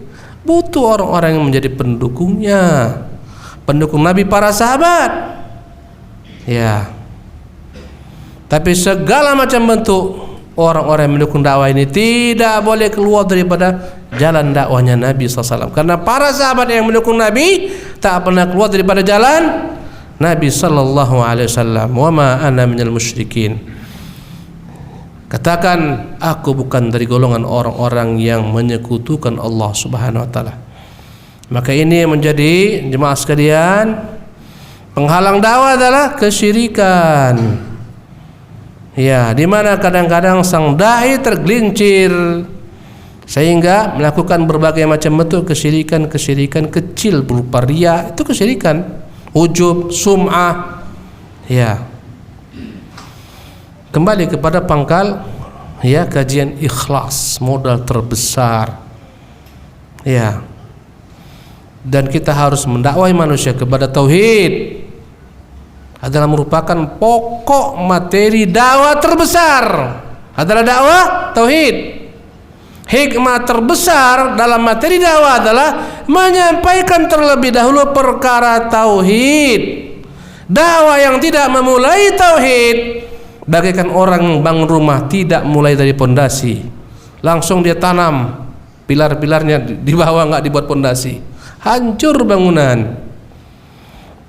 butuh orang-orang yang menjadi pendukungnya, pendukung Nabi, para sahabat. Ya. Tapi segala macam bentuk orang-orang yang mendukung dakwah ini tidak boleh keluar daripada jalan dakwahnya Nabi SAW. Karena para sahabat yang mendukung Nabi tak pernah keluar daripada jalan Nabi sallallahu alaihi wasallam. Wa ma ana minal musyrikin. Katakan, aku bukan dari golongan orang-orang yang menyekutukan Allah Subhanahu wa taala. Maka ini menjadi jemaah sekalian, penghalang dakwah adalah kesyirikan. Ya, di mana kadang-kadang sang dai tergelincir sehingga melakukan berbagai macam bentuk kesyirikan kecil berupa riya, itu kesyirikan. Ujub, sum'ah. Ya. Kembali kepada pangkal ya kajian ikhlas, modal terbesar. Ya. Dan kita harus mendakwahi manusia kepada tauhid. Adalah merupakan pokok materi dakwah terbesar. Adalah dakwah tauhid. Hikmah terbesar dalam materi dakwah adalah menyampaikan terlebih dahulu perkara tauhid. Dakwah yang tidak memulai tauhid bagaikan orang bangun rumah tidak mulai dari pondasi, langsung dia tanam pilar-pilarnya di bawah, nggak dibuat pondasi, hancur bangunan.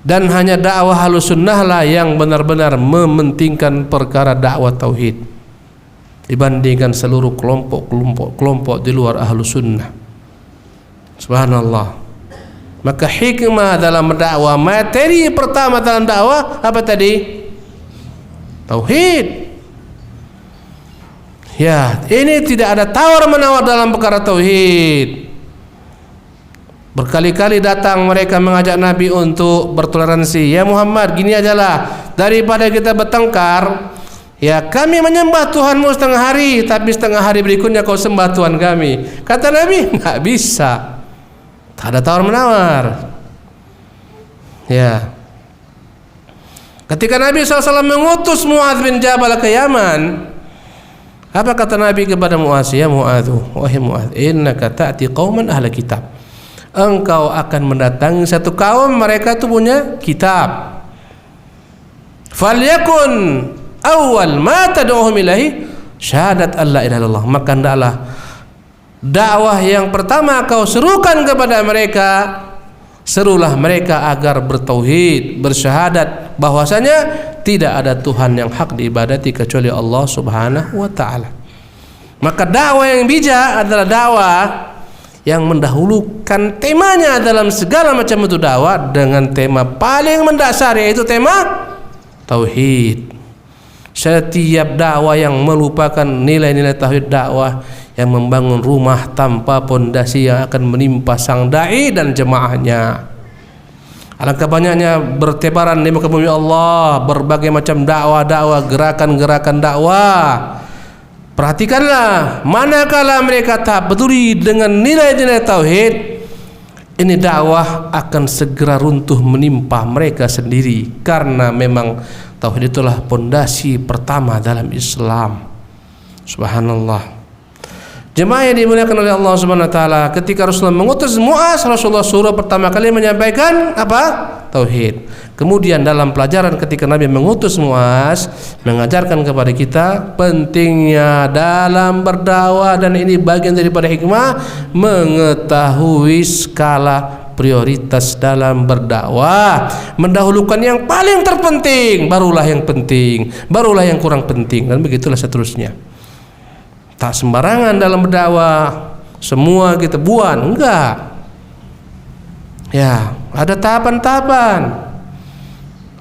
Dan hanya dakwah Ahlussunnah lah yang benar-benar mementingkan perkara dakwah tauhid dibandingkan seluruh kelompok di luar Ahlussunnah. Subhanallah. Maka hikmah dalam dakwah, materi pertama dalam dakwah apa tadi? Tauhid. Ya, ini tidak ada tawar-menawar dalam perkara tauhid. Berkali-kali datang mereka mengajak Nabi untuk bertoleransi. Ya Muhammad, gini ajalah, daripada kita bertengkar, ya kami menyembah Tuhanmu setengah hari, tapi setengah hari berikutnya kau sembah Tuhan kami. Kata Nabi, nggak bisa. Tak ada tawar-menawar. Ya. Ketika Nabi SAW mengutus Mu'adz bin Jabal ke Yaman, apa kata Nabi kepada Mu'adz? Ya Mu'adz, wahai Mu'adz, innaka ta'ti qauman ahla kitab. Engkau akan mendatangi satu kaum, mereka itu punya kitab. Falyakun awal ma tad'uhum ilahi syahadat alla ilaha illallah. Maka hendaklah dakwah yang pertama kau serukan kepada mereka, serulah mereka agar bertauhid, bersyahadat bahwasanya tidak ada Tuhan yang hak diibadati kecuali Allah Subhanahu wa taala. Maka dakwah yang bijak adalah dakwah yang mendahulukan temanya dalam segala macam bentuk dakwah dengan tema paling mendasar, yaitu tema tauhid. Setiap dakwah yang melupakan nilai-nilai tauhid, dakwah yang membangun rumah tanpa pondasi yang akan menimpa sang dai dan jemaahnya. Alangkah banyaknya bertebaran di muka bumi Allah berbagai macam dakwah-dakwah, gerakan-gerakan dakwah. Perhatikanlah, manakala mereka tak peduli dengan nilai-nilai tauhid, ini dakwah akan segera runtuh menimpa mereka sendiri, karena memang tauhid itulah pondasi pertama dalam Islam. Subhanallah. Jemaah yang dimuliakan oleh Allah Subhanahu wa taala, ketika Rasulullah mengutus Mu'adz, Rasulullah suruh pertama kali menyampaikan apa? Tauhid. Kemudian dalam pelajaran ketika Nabi mengutus Mu'adz, mengajarkan kepada kita pentingnya dalam berdakwah, dan ini bagian daripada hikmah mengetahui skala prioritas dalam berdakwah, mendahulukan yang paling terpenting, barulah yang penting, barulah yang kurang penting, dan begitulah seterusnya. Tak sembarangan dalam berdakwah semua kita buat, enggak. Ya, ada tahapan-tahapan.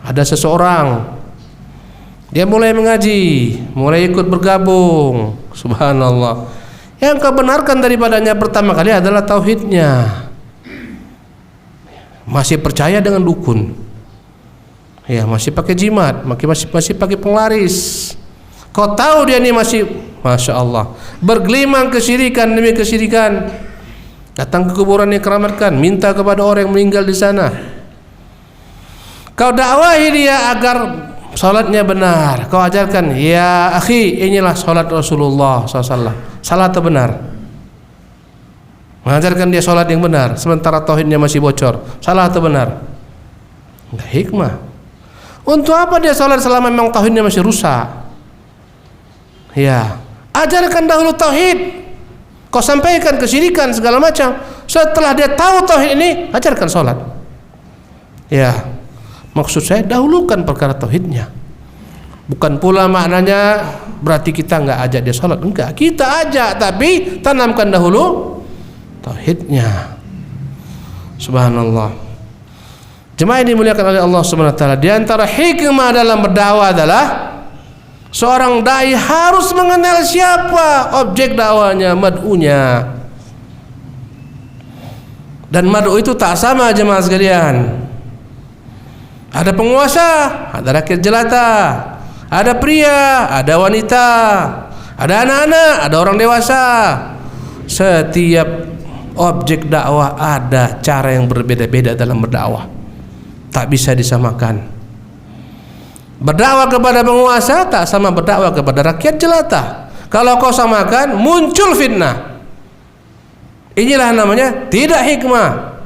Ada seseorang, dia mulai mengaji, mulai ikut bergabung. Subhanallah. Yang kau benarkan daripadanya pertama kali adalah tauhidnya. Masih percaya dengan dukun, ya masih pakai jimat, masih pakai penglaris. Kau tahu dia ini masih, masya Allah, bergelimang kesyirikan demi kesyirikan. Datang ke kuburan yang keramatkan, minta kepada orang yang meninggal di sana. Kau dakwahi dia agar salatnya benar. Kau ajarkan, ya akhi, inilah salat Rasulullah SAW. Salah atau benar? Mengajarkan dia salat yang benar, sementara tauhidnya masih bocor. Salah atau benar? Enggak hikmah. Untuk apa dia salat selama memang tauhidnya masih rusak? Ya, ajarkan dahulu tauhid. Kau sampaikan kesyirikan segala macam. Setelah dia tahu tauhid ini, ajarkan salat. Ya, maksud saya dahulukan perkara tauhidnya. Bukan pula maknanya berarti kita enggak ajak dia salat. Enggak, kita ajak, tapi tanamkan dahulu tauhidnya. Subhanallah. Jemaah yang dimuliakan oleh Allah Subhanahu wa taala, di antara hikmah dalam berdakwah adalah seorang dai harus mengenal siapa objek dakwahnya, mad'unya. Dan mad'u itu tak sama jemaah sekalian. Ada penguasa, ada rakyat jelata, ada pria, ada wanita, ada anak-anak, ada orang dewasa. Setiap objek dakwah ada cara yang berbeda-beda dalam berdakwah. Tak bisa disamakan. Berdakwah kepada penguasa tak sama berdakwah kepada rakyat jelata. Kalau kau samakan, muncul fitnah. Inilah namanya tidak hikmah.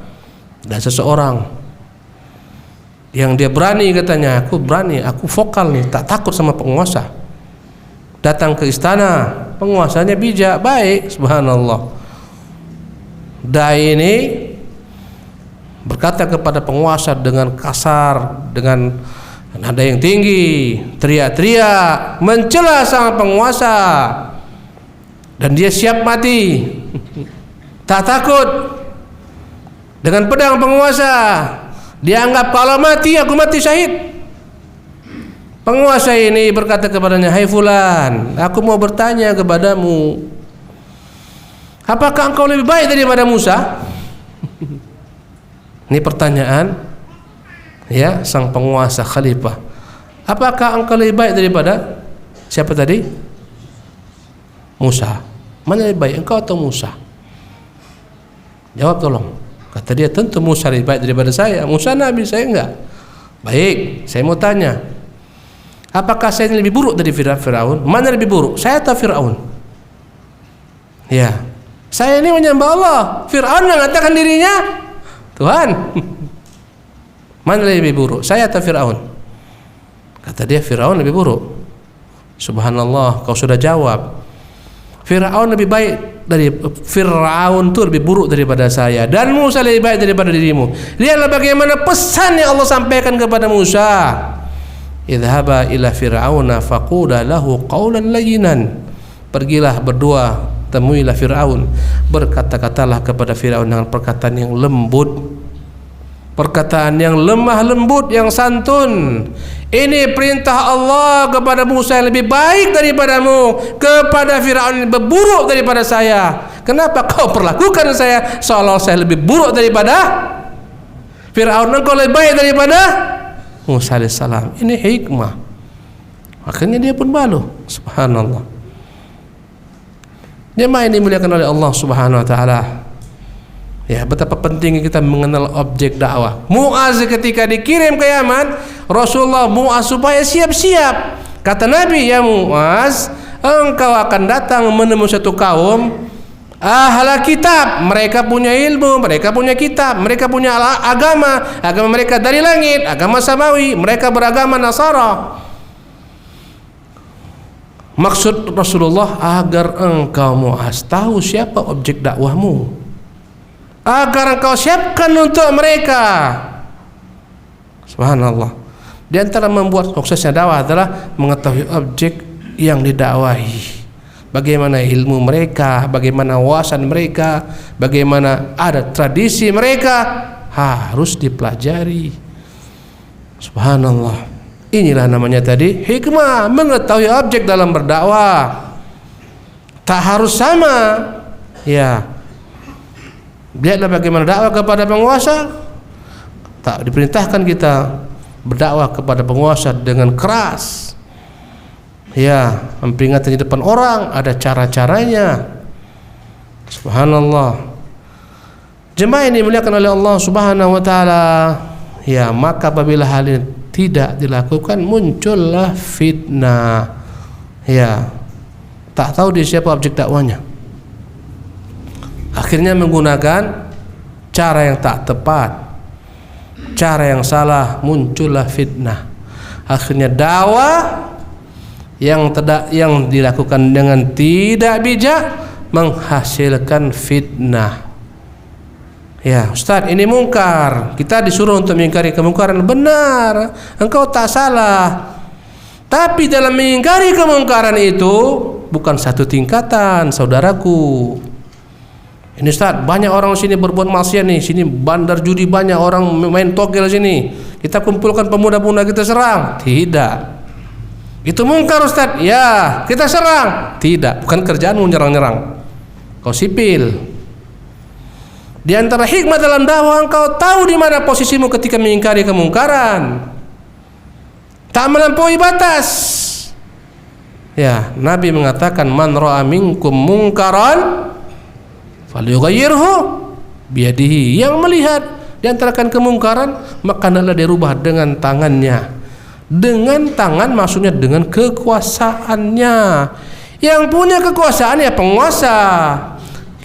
Dan seseorang yang dia berani, katanya, aku berani, aku vokal nih, tak takut sama penguasa. Datang ke istana, penguasanya bijak, baik, subhanallah. Dai ini berkata kepada penguasa dengan kasar, dengan nada yang tinggi, teriak-teriak, mencela sang penguasa, dan dia siap mati, tak takut dengan pedang penguasa. Dia anggap kalau mati aku mati syahid. Penguasa ini berkata kepadanya, hai fulan, aku mau bertanya kepadamu, apakah engkau lebih baik daripada Musa? Ini pertanyaan ya sang penguasa khalifah. Apakah engkau lebih baik daripada siapa tadi? Musa. Mana lebih baik, engkau atau Musa? Jawab tolong. Kata dia, tentu Musa lebih baik daripada saya. Musa nabi, saya enggak. Baik, saya mau tanya, apakah saya lebih buruk dari Fir'aun? Mana lebih buruk, saya atau Fir'aun? Ya, saya ini menyembah Allah. Fir'aun mengatakan dirinya Tuhan. Mana lebih buruk, saya atau Fir'aun? Kata dia, Fir'aun lebih buruk. Subhanallah, kau sudah jawab. Fir'aun lebih baik dari Fir'aun itu lebih buruk daripada saya, dan Musa lebih baik daripada dirimu. Lihatlah bagaimana pesan yang Allah sampaikan kepada Musa. Idhaba ila Fir'auna faqula lahu qawlan layyinan. Pergilah berdua, temuilah Fir'aun, berkata-katalah kepada Fir'aun dengan perkataan yang lembut, perkataan yang lemah lembut, yang santun. Ini perintah Allah kepada Musa yang lebih baik daripadamu, kepada Fir'aun yang lebih buruk daripada saya. Kenapa kau perlakukan saya seolah saya lebih buruk daripada Fir'aun, engkau lebih baik daripada Musa alaihissalam? Ini hikmah. Akhirnya dia pun malu. Subhanallah. Jemaah ini dimuliakan oleh Allah Subhanahu wa taala. Ya, betapa pentingnya kita mengenal objek dakwah. Mu'az ketika dikirim ke Yaman, Rasulullah Mu'az supaya siap-siap. Kata Nabi, ya Mu'az, engkau akan datang menemui satu kaum ahli kitab. Mereka punya ilmu, mereka punya kitab, mereka punya agama. Agama mereka dari langit, agama samawi. Mereka beragama Nasara. Maksud Rasulullah agar engkau Mu'az tahu siapa objek dakwahmu, agar engkau siapkan untuk mereka. Subhanallah. Di antara membuat suksesnya dakwah adalah mengetahui objek yang didakwahi, bagaimana ilmu mereka, bagaimana wawasan mereka, bagaimana adat tradisi mereka, harus dipelajari. Subhanallah. Inilah namanya tadi hikmah, mengetahui objek dalam berdakwah. Tak harus sama. Ya, lihatlah bagaimana dakwah kepada penguasa. Tak diperintahkan kita berdakwah kepada penguasa dengan keras. Ya, memperingatkan di depan orang, ada cara-caranya. Subhanallah. Jemaah ini dimuliakan oleh Allah Subhanahu wa taala. Ya, maka apabila hal ini tidak dilakukan, muncullah fitnah. Ya, tak tahu dia siapa objek dakwanya. Akhirnya menggunakan cara yang tak tepat, cara yang salah, muncullah fitnah. Akhirnya dakwah yang dilakukan dengan tidak bijak menghasilkan fitnah. Ya, Ustaz, ini mungkar. Kita disuruh untuk mengingkari kemungkaran. Benar, engkau tak salah. Tapi dalam mengingkari kemungkaran itu bukan satu tingkatan, saudaraku. Ini Ustaz, banyak orang sini berbuat maksiat nih. Sini bandar judi banyak orang main togel sini. Kita kumpulkan pemuda-pemuda kita serang. Tidak. Itu mungkar Ustaz. Ya, kita serang. Tidak, bukan kerjaanmu nyerang-nyerang. Kau sipil. Di antara hikmah dalam dakwah, engkau tahu di mana posisimu ketika mengingkari kemungkaran. Tak melampaui batas. Ya, Nabi mengatakan, man ra'a minkum mungkaran falyughayyirhu biyadihi. Yang melihat di antara kemungkaran, maka hendaklah dia rubah dengan tangannya. Dengan tangan maksudnya dengan kekuasaannya. Yang punya kekuasaan ya penguasa.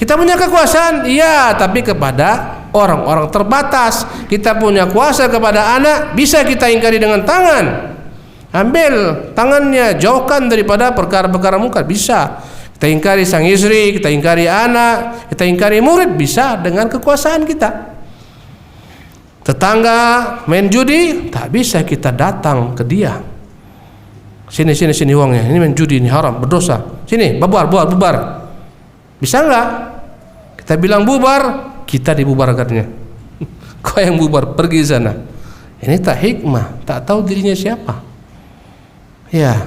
Kita punya kekuasaan, iya, tapi kepada orang-orang terbatas. Kita punya kuasa kepada anak, bisa kita ingkari dengan tangan. Ambil tangannya, jauhkan daripada perkara-perkara mungkar, bisa. Kita ingkari sang istri, kita ingkari anak, kita ingkari murid, bisa dengan kekuasaan kita. Tetangga main judi, tak bisa kita datang ke dia. Sini uangnya, ini main judi, ini haram, berdosa. Sini, bubar. Bisa enggak? Kita bilang bubar, kita dibubarkannya. Kau yang bubar, pergi sana. Ini tak hikmah, tak tahu dirinya siapa. Ya.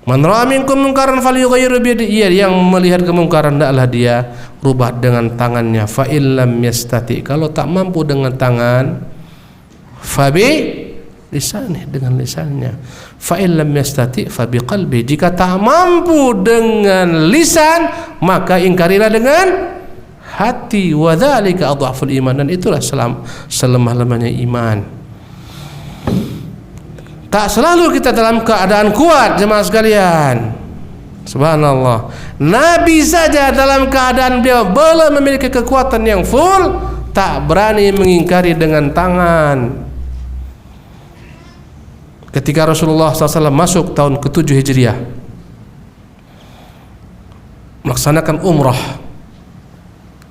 Man ra'a minkum munkaran falyughayyirhu biyadihi. Iya, yang melihat kemungkaran hendaklah dia rubah dengan tangannya. Fa illam yastati, kalau tak mampu dengan tangan, fabi lisanih, dengan lisannya. Fa illam yastati fa biqalbi, jika tak mampu dengan lisan, maka ingkarilah dengan hati. Wa dzalika adhaful iman, dan itulah selemah-lemahnya iman. Tak selalu kita dalam keadaan kuat, jemaah sekalian. Subhanallah. Nabi saja dalam keadaan beliau belum memiliki kekuatan yang full, tak berani mengingkari dengan tangan. Ketika Rasulullah SAW masuk tahun ke-7 Hijriah, melaksanakan umrah,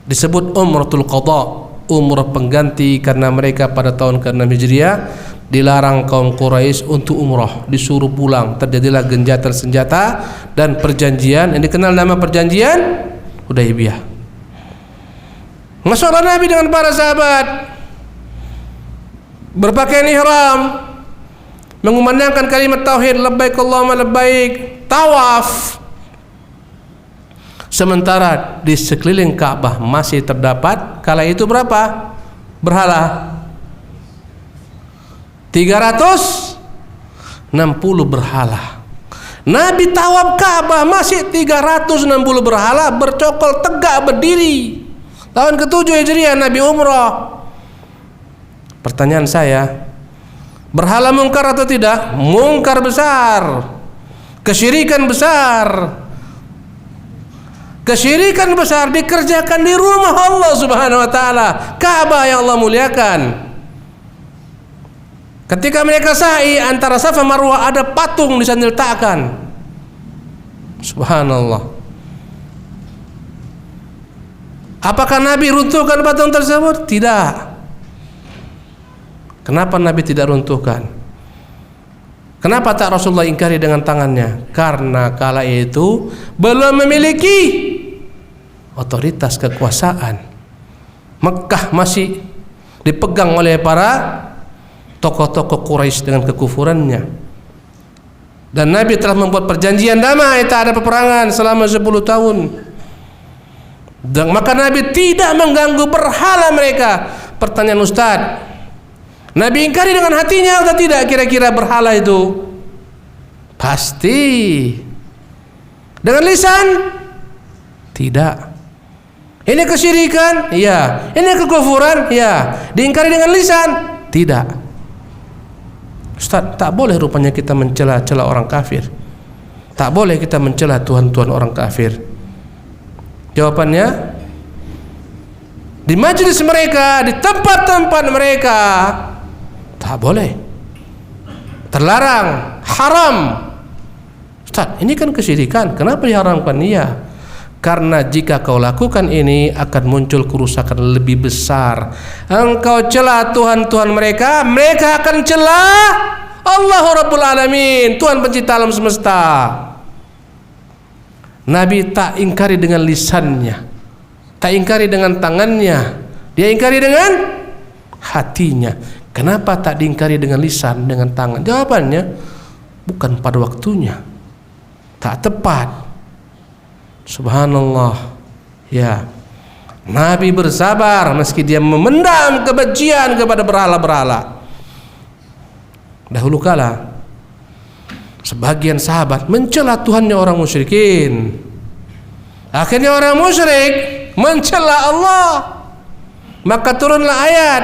disebut umratul qadha, umrah pengganti, karena mereka pada tahun ke-6 Hijriah dilarang kaum Quraisy untuk umrah, disuruh pulang. Terjadilah gencatan senjata dan perjanjian yang dikenal nama perjanjian Hudaybiyah. Masuklah Nabi dengan para sahabat, berpakaian ihram, mengumandangkan kalimat tauhid, labbaik Allahumma labbaik, tawaf. Sementara di sekeliling Ka'bah masih terdapat kala itu berapa? Berhala. 360 berhala. Nabi tawaf Ka'bah masih 360 berhala bercokol tegak berdiri. Tahun ke-7 Hijriah Nabi umrah. Pertanyaan saya, berhala mungkar atau tidak? Mungkar besar, kesyirikan besar. Kesyirikan besar dikerjakan di rumah Allah Subhanahu wa taala, Ka'bah yang Allah muliakan. Ketika mereka sa'i antara Safa Marwah ada patung bisa diletakkan. Subhanallah. Apakah Nabi runtuhkan patung tersebut? Tidak. Kenapa Nabi tidak runtuhkan? Kenapa tak Rasulullah ingkari dengan tangannya? Karena kala itu belum memiliki otoritas kekuasaan. Mekah masih dipegang oleh para tokoh-tokoh Quraisy dengan kekufurannya. Dan Nabi telah membuat perjanjian damai, tak ada peperangan selama 10 tahun. Dan maka Nabi tidak mengganggu berhala mereka. Pertanyaan Ustaz, Nabi ingkari dengan hatinya atau tidak kira-kira berhala itu? Pasti. Dengan lisan? Tidak. Ini kesyirikan? Ya. Ini kekufuran? Ya. Diingkari dengan lisan? Tidak. Ustaz, tak boleh rupanya kita mencela-cela orang kafir. Tak boleh kita mencela Tuhan-Tuhan orang kafir. Jawabannya, di majelis mereka, di tempat-tempat mereka, tak boleh. Terlarang, haram. Ustaz, ini kan kesyirikan. Kenapa diharamkan? Iya. Karena jika kau lakukan ini akan muncul kerusakan lebih besar. Engkau celah Tuhan-Tuhan mereka, mereka akan celah Allah Rabbul Alamin, Tuhan pencipta alam semesta. Nabi tak ingkari dengan lisannya, tak ingkari dengan tangannya, dia ingkari dengan hatinya. Kenapa tak diingkari dengan lisan, dengan tangan? Jawabannya, bukan pada waktunya, tak tepat. Subhanallah. Ya, Nabi bersabar meski dia memendam kebencian kepada berhala-berhala. Dahulu kala sebagian sahabat mencela Tuhannya orang musyrikin. Akhirnya orang musyrik mencela Allah. Maka turunlah ayat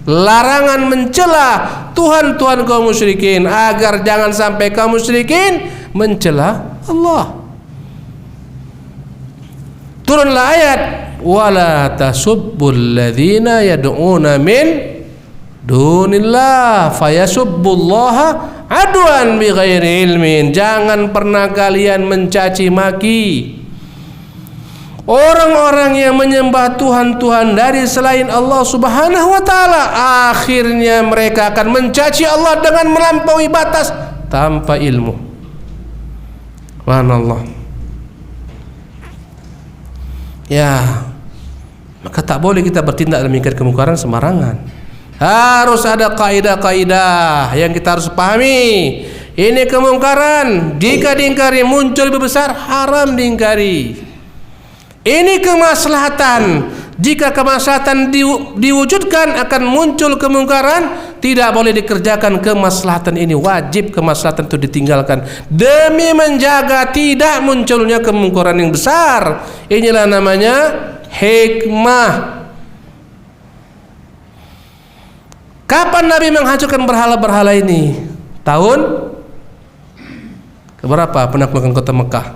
larangan mencela Tuhan-Tuhan kaum musyrikin, agar jangan sampai kaum musyrikin mencela Allah. Turunlah ayat wala tasubbul ladzina yad'una min dunillah fayasubbullaha adwan bighairi ilmin. Jangan pernah kalian mencaci maki orang-orang yang menyembah Tuhan-Tuhan dari selain Allah Subhanahu wa taala. Akhirnya mereka akan mencaci Allah dengan melampaui batas tanpa ilmu. Subhanallah. Ya, maka tak boleh kita bertindak dalam mengingkari kemungkaran sembarangan. Harus ada kaidah-kaidah yang kita harus pahami. Ini kemungkaran, jika diingkari muncul lebih besar, haram diingkari. Ini kemaslahatan, jika kemaslahatan diwujudkan akan muncul kemungkaran, tidak boleh dikerjakan kemaslahatan ini. Wajib kemaslahatan itu ditinggalkan demi menjaga tidak munculnya kemungkaran yang besar. Inilah namanya hikmah. Kapan Nabi menghancurkan berhala-berhala ini? Tahun keberapa penaklukan kota Mekah?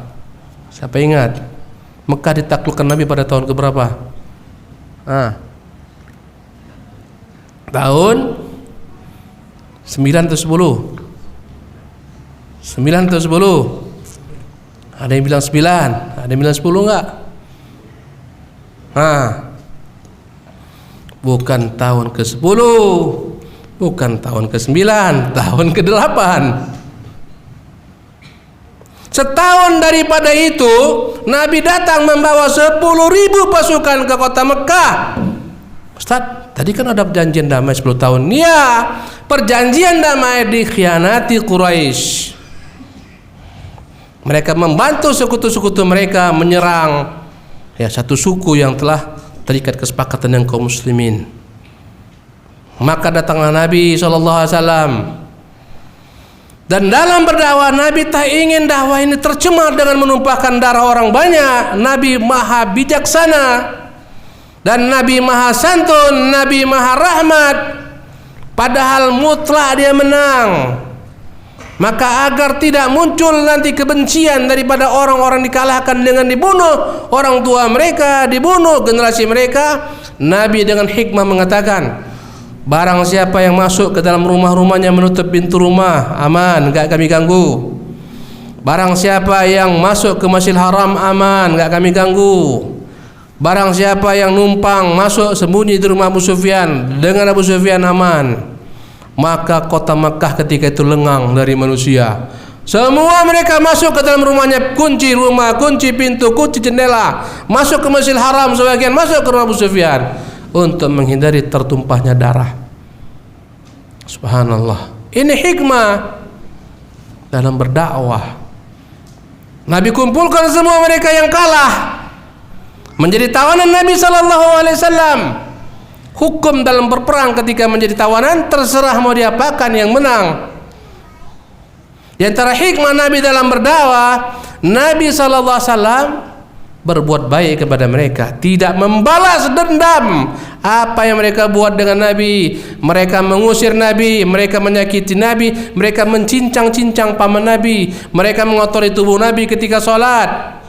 Siapa ingat? Mekah ditaklukkan Nabi pada tahun keberapa? Tahun 9 atau 10? 9 atau 10? Ada yang bilang 9, ada yang bilang 10 enggak? Bukan tahun ke-10, bukan tahun ke-9, tahun ke-8. Setahun daripada itu Nabi datang membawa 10.000 pasukan ke kota Mekah. Ustaz, tadi kan ada perjanjian damai 10 tahun. Ya, perjanjian damai dikhianati Quraisy. Mereka membantu sekutu-sekutu mereka menyerang satu suku yang telah terikat kesepakatan dengan kaum muslimin. Maka datanglah Nabi SAW. Dan dalam berdakwah Nabi tak ingin dakwah ini tercemar dengan menumpahkan darah orang banyak. Nabi maha bijaksana dan Nabi maha santun, Nabi maha rahmat. Padahal mutlak dia menang. Maka agar tidak muncul nanti kebencian daripada orang-orang dikalahkan dengan dibunuh, orang tua mereka dibunuh, generasi mereka, Nabi dengan hikmah mengatakan, barang siapa yang masuk ke dalam rumah-rumahnya menutup pintu rumah, aman, enggak kami ganggu. Barang siapa yang masuk ke Masjidil Haram, aman, enggak kami ganggu. Barang siapa yang numpang masuk sembunyi di rumah Abu Sufyan, dengan Abu Sufyan aman. Maka kota Makkah ketika itu lengang dari manusia. Semua mereka masuk ke dalam rumahnya, kunci rumah, kunci pintu, kunci jendela, masuk ke Masjidil Haram, sebagian masuk ke rumah Abu Sufyan untuk menghindari tertumpahnya darah. Subhanallah. Ini hikmah dalam berdakwah. Nabi kumpulkan semua mereka yang kalah menjadi tawanan Nabi SAW. Hukum dalam berperang ketika menjadi tawanan terserah mau diapakan, yang menang. Di antara hikmah Nabi dalam berdakwah, Nabi SAW berbuat baik kepada mereka, tidak membalas dendam apa yang mereka buat dengan Nabi. Mereka mengusir Nabi, mereka menyakiti Nabi, mereka mencincang-cincang paman Nabi, mereka mengotori tubuh Nabi ketika sholat.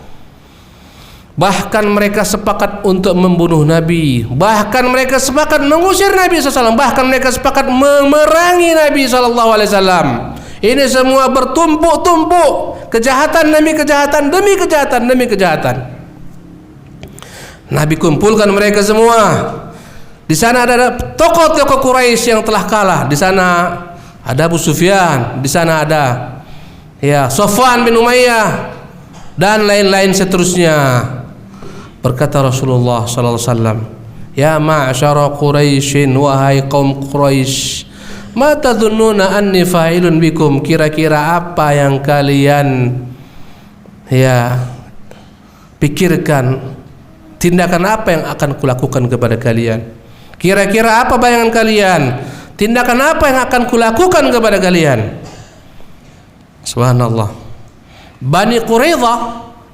Bahkan mereka sepakat untuk membunuh Nabi, bahkan mereka sepakat mengusir Nabi SAW, bahkan mereka sepakat memerangi Nabi SAW. Ini semua bertumpuk-tumpuk, kejahatan demi kejahatan demi kejahatan demi kejahatan. Nabi kumpulkan mereka semua. Di sana ada tokoh-tokoh Quraisy yang telah kalah. Di sana ada Abu Sufyan, di sana ada Safwan bin Umayyah dan lain-lain seterusnya. Berkata Rasulullah sallallahu alaihi wasallam, "Ya ma'syara Quraisyin, wahai kaum Quraisy, ma tadhunnuna anni fa'ilun bikum?" Kira-kira apa yang kalian pikirkan, tindakan apa yang akan kulakukan kepada kalian? Kira-kira apa bayangan kalian? Tindakan apa yang akan kulakukan kepada kalian? Subhanallah. Bani Quraidah,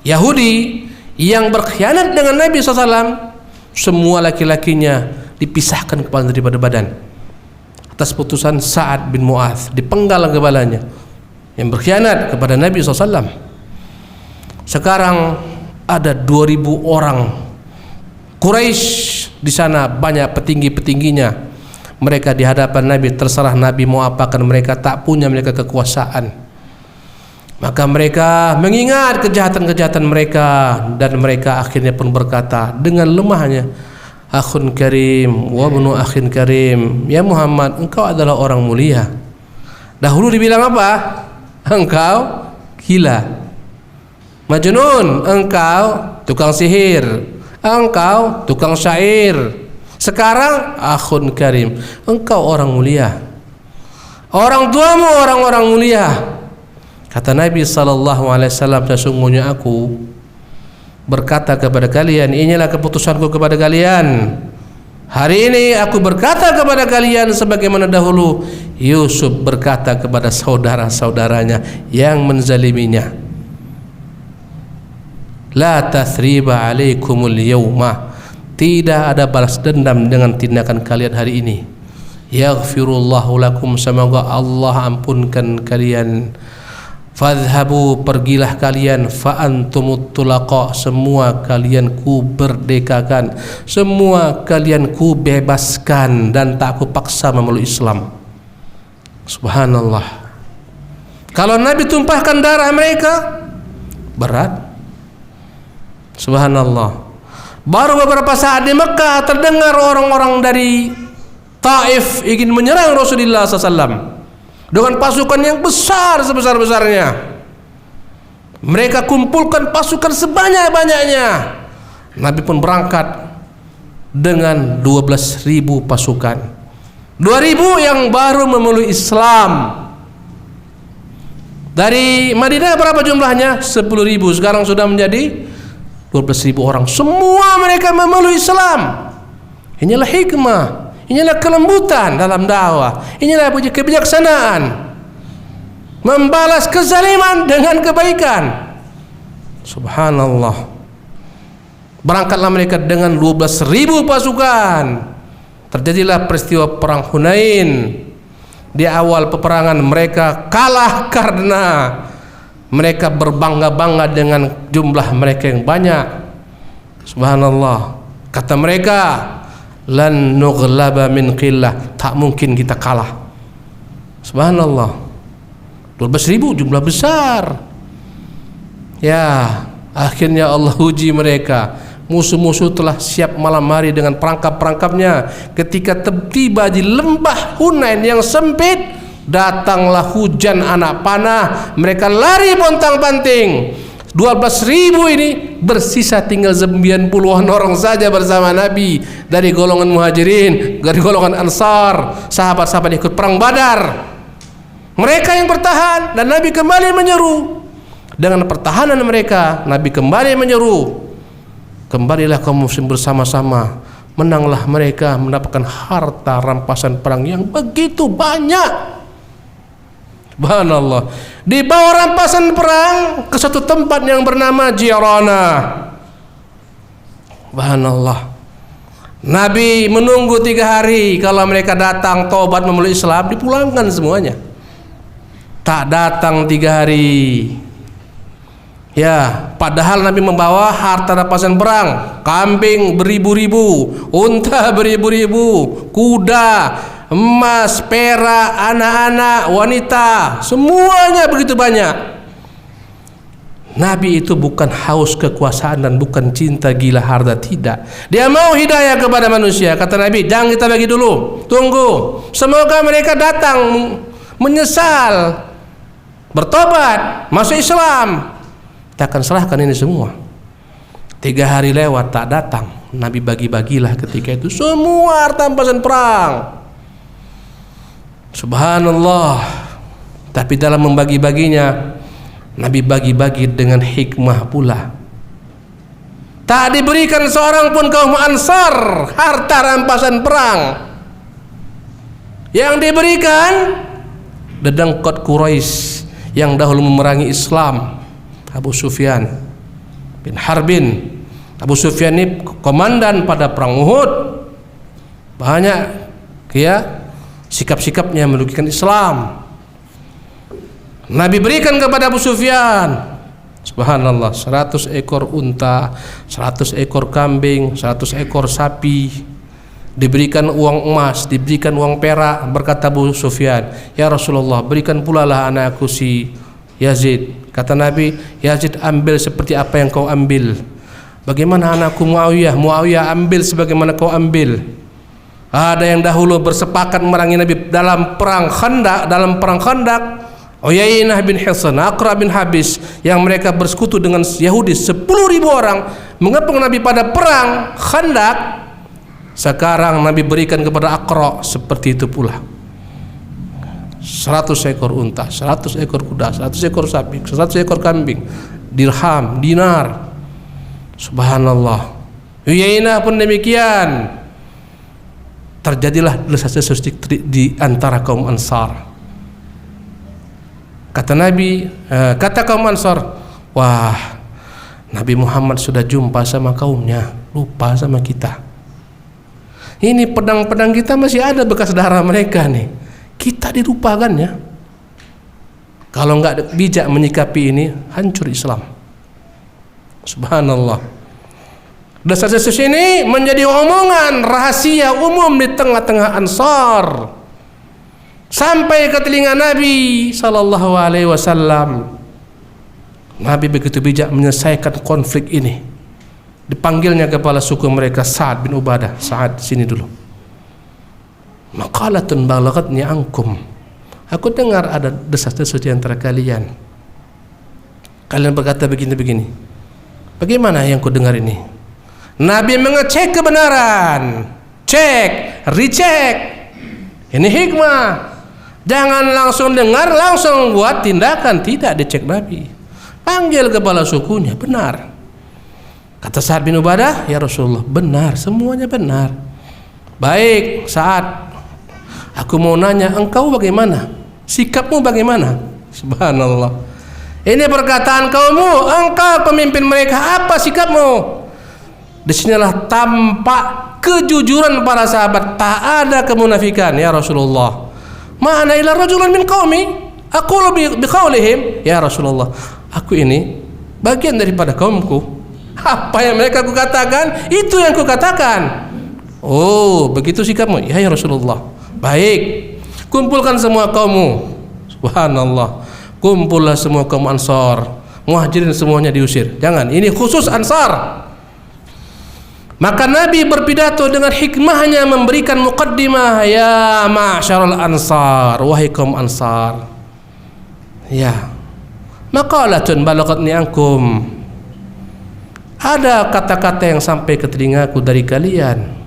Yahudi yang berkhianat dengan Nabi SAW, semua laki-lakinya dipisahkan kepala daripada badan atas putusan Sa'ad bin Mu'adz, dipenggal kepalanya yang berkhianat kepada Nabi SAW. Sekarang ada 2000 orang Quraisy di sana, banyak petinggi-petingginya. Mereka di hadapan Nabi, terserah Nabi mau apakan mereka, tak punya mereka kekuasaan. Maka mereka mengingat kejahatan-kejahatan mereka, dan mereka akhirnya pun berkata dengan lemahnya, "Akhun karim wa ibnu akhin karim, ya Muhammad, engkau adalah orang mulia." Dahulu dibilang apa? Engkau gila, majnun, engkau tukang sihir, engkau tukang syair. Sekarang akhun karim, engkau orang mulia, orang tuamu orang-orang mulia. Kata Nabi SAW, sesungguhnya aku berkata kepada kalian, inilah keputusanku kepada kalian. Hari ini aku berkata kepada kalian sebagaimana dahulu Yusuf berkata kepada saudara-saudaranya yang menzaliminya, la tathriba alaikumul yawma, tidak ada balas dendam dengan tindakan kalian hari ini. Yaghfirullahu lakum, semoga Allah ampunkan kalian. Fadhhabu, pergilah kalian, fa antumut tulaqa, semua kalian ku berdekakan, semua kalian ku bebaskan dan tak ku paksa memeluk Islam. Subhanallah. Kalau Nabi tumpahkan darah mereka, berat. Subhanallah. Baru beberapa saat di Mekah terdengar orang-orang dari Taif ingin menyerang Rasulullah SAW dengan pasukan yang besar sebesar-besarnya. Mereka kumpulkan pasukan sebanyak-banyaknya. Nabi pun berangkat dengan 12.000 pasukan. 2.000 yang baru memeluk Islam. Dari Madinah berapa jumlahnya? 10.000. Sekarang sudah menjadi 12.000 orang. Semua mereka memeluk Islam. Inilah hikmah, inilah kelembutan dalam dakwah, inilah kebijaksanaan, membalas kezaliman dengan kebaikan. Subhanallah. Berangkatlah mereka dengan 12.000 pasukan. Terjadilah peristiwa perang Hunain. Di awal peperangan mereka kalah karena mereka berbangga-bangga dengan jumlah mereka yang banyak. Subhanallah. Kata mereka, lan nughlaba min qillah, tak mungkin kita kalah. Subhanallah. 12.000 jumlah besar. Ya, akhirnya Allah uji mereka. Musuh-musuh telah siap malam hari dengan perangkap-perangkapnya. Ketika tiba di lembah Hunain yang sempit, datanglah hujan anak panah. Mereka lari pontang-panting. 12.000 ini bersisa tinggal 90-an orang saja bersama Nabi, dari golongan Muhajirin, dari golongan Ansar, sahabat-sahabat ikut perang Badar. Mereka yang bertahan, dan Nabi kembali menyeru. Dengan pertahanan mereka, Nabi kembali menyeru, kembalilah kaum muslim bersama-sama. Menanglah mereka, mendapatkan harta rampasan perang yang begitu banyak. Subhanallah. Dibawa rampasan perang ke satu tempat yang bernama Jirana. Subhanallah. Nabi menunggu 3 hari, kalau mereka datang taubat memeluk Islam dipulangkan semuanya. Tak datang 3 hari. Ya, padahal Nabi membawa harta rampasan perang, kambing beribu-ribu, unta beribu-ribu, kuda, emas, perak, anak-anak, wanita, semuanya begitu banyak. Nabi itu bukan haus kekuasaan dan bukan cinta gila harta, tidak. Dia mau hidayah kepada manusia. Kata Nabi, jangan kita bagi dulu, tunggu. Semoga mereka datang menyesal, bertobat, masuk Islam. Kita akan serahkan ini semua. 3 hari lewat tak datang. Nabi bagi-bagilah ketika itu semua harta rampasan perang. Subhanallah. Tapi dalam membagi-baginya, Nabi bagi-bagi dengan hikmah pula. Tak diberikan seorang pun kaum Ansar harta rampasan perang. Yang diberikan dedengkot Quraisy yang dahulu memerangi Islam, Abu Sufyan bin Harbin. Abu Sufyan ini komandan pada perang Uhud. Banyak ya sikap-sikapnya merugikan Islam. Nabi berikan kepada Abu Sufyan, subhanallah, 100 ekor unta, 100 ekor kambing, 100 ekor sapi. Diberikan uang emas, diberikan uang perak. Berkata Abu Sufyan, ya Rasulullah, berikan pula lah anakku si Yazid. Kata Nabi, Yazid ambil seperti apa yang kau ambil. Bagaimana anakku Muawiyah? Muawiyah ambil sebagaimana kau ambil. Ada yang dahulu bersepakat memerangi Nabi dalam perang Khandaq, Uyainah bin Hisan, Aqra bin Habis, yang mereka bersekutu dengan Yahudi 10.000 orang mengepung Nabi pada perang Khandaq. Sekarang Nabi berikan kepada Aqra seperti itu pula. 100 ekor unta, 100 ekor kuda, 100 ekor sapi, 100 ekor kambing, dirham, dinar. Subhanallah. Uyainah pun demikian. Terjadilah desas-desus di antara kaum Ansar. Kata Nabi, kata kaum Ansar, wah, Nabi Muhammad sudah jumpa sama kaumnya, lupa sama kita. Ini pedang-pedang kita masih ada bekas darah mereka nih. Kita dilupakan ya. Kalau nggak bijak menyikapi ini, hancur Islam. Subhanallah. Desas-desus ini menjadi omongan rahasia umum di tengah-tengah Ansar. Sampai ke telinga Nabi sallallahu alaihi wasallam. Nabi begitu bijak menyelesaikan konflik ini. Dipanggilnya kepala suku mereka, Sa'ad bin Ubadah. Sa'ad, sini dulu. Maqalatun balaghatni ankum. Aku dengar ada desas-desus di antara kalian. Kalian berkata begini-begini. Bagaimana yang ku dengar ini? Nabi mengecek kebenaran. Cek, recheck. Ini hikmah. Jangan langsung dengar, langsung buat tindakan. Tidak dicek Nabi. Panggil kepala sukunya, benar. Kata Sa'ad bin Ubadah, ya Rasulullah, benar, semuanya benar. Baik, Sa'ad, aku mau nanya, engkau bagaimana? Sikapmu bagaimana? Subhanallah. Ini perkataan kaummu, engkau pemimpin mereka, apa sikapmu? Disinilah tampak kejujuran para sahabat. Tak ada kemunafikan, ya Rasulullah. Ma'ana ila rajulan min qaumi aqulu biqaulihim, ya Rasulullah, aku ini bagian daripada kaumku. Apa yang mereka kukatakan, itu yang kukatakan. Oh, begitu sikapmu? Ya Rasulullah. Baik, kumpulkan semua kaummu. Subhanallah. Kumpullah semua kaum Ansar. Muhajirin semuanya diusir. Jangan, ini khusus Ansar. Maka Nabi berpidato dengan hikmahnya, memberikan muqaddimah, ya ma'syarul Ansar, wahai kaum Ansar. Ya. Maqalatun balaghatni ankum. Ada kata-kata yang sampai ke telingaku dari kalian.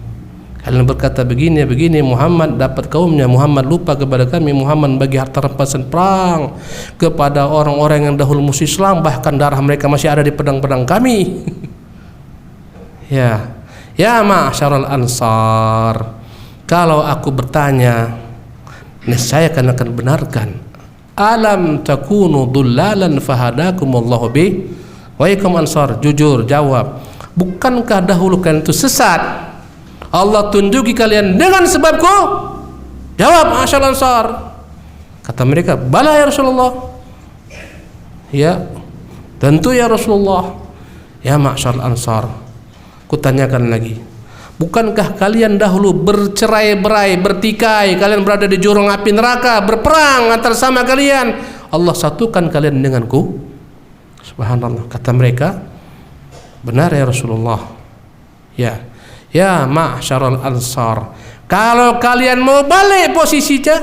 Kalian berkata begini, Muhammad dapat kaumnya, Muhammad lupa kepada kami, Muhammad bagi harta rampasan perang kepada orang-orang yang dahulu musuh Islam, bahkan darah mereka masih ada di pedang-pedang kami. Ya. Ya ma'syarul Ansar, kalau aku bertanya, niscaya kalian akan benarkan. Alam takunu dhullalan fahadakumullahu bih. Wahai kaum Ansar, jujur jawab, bukankah dahulu kalian itu sesat? Allah tunjuki kalian dengan sebabku? Jawab Ma'syar Ansar. Kata mereka, bala ya Rasulullah. Ya, tentu ya Rasulullah. Ya Ma'syar Ansar, kutanyakan lagi, bukankah kalian dahulu bercerai-berai, bertikai, kalian berada di jurang api neraka, berperang antar sama kalian, Allah satukan kalian denganku? Subhanallah. Kata mereka, benar ya Rasulullah. Ya Ma'syarul Ansar, kalau kalian mau balik posisinya,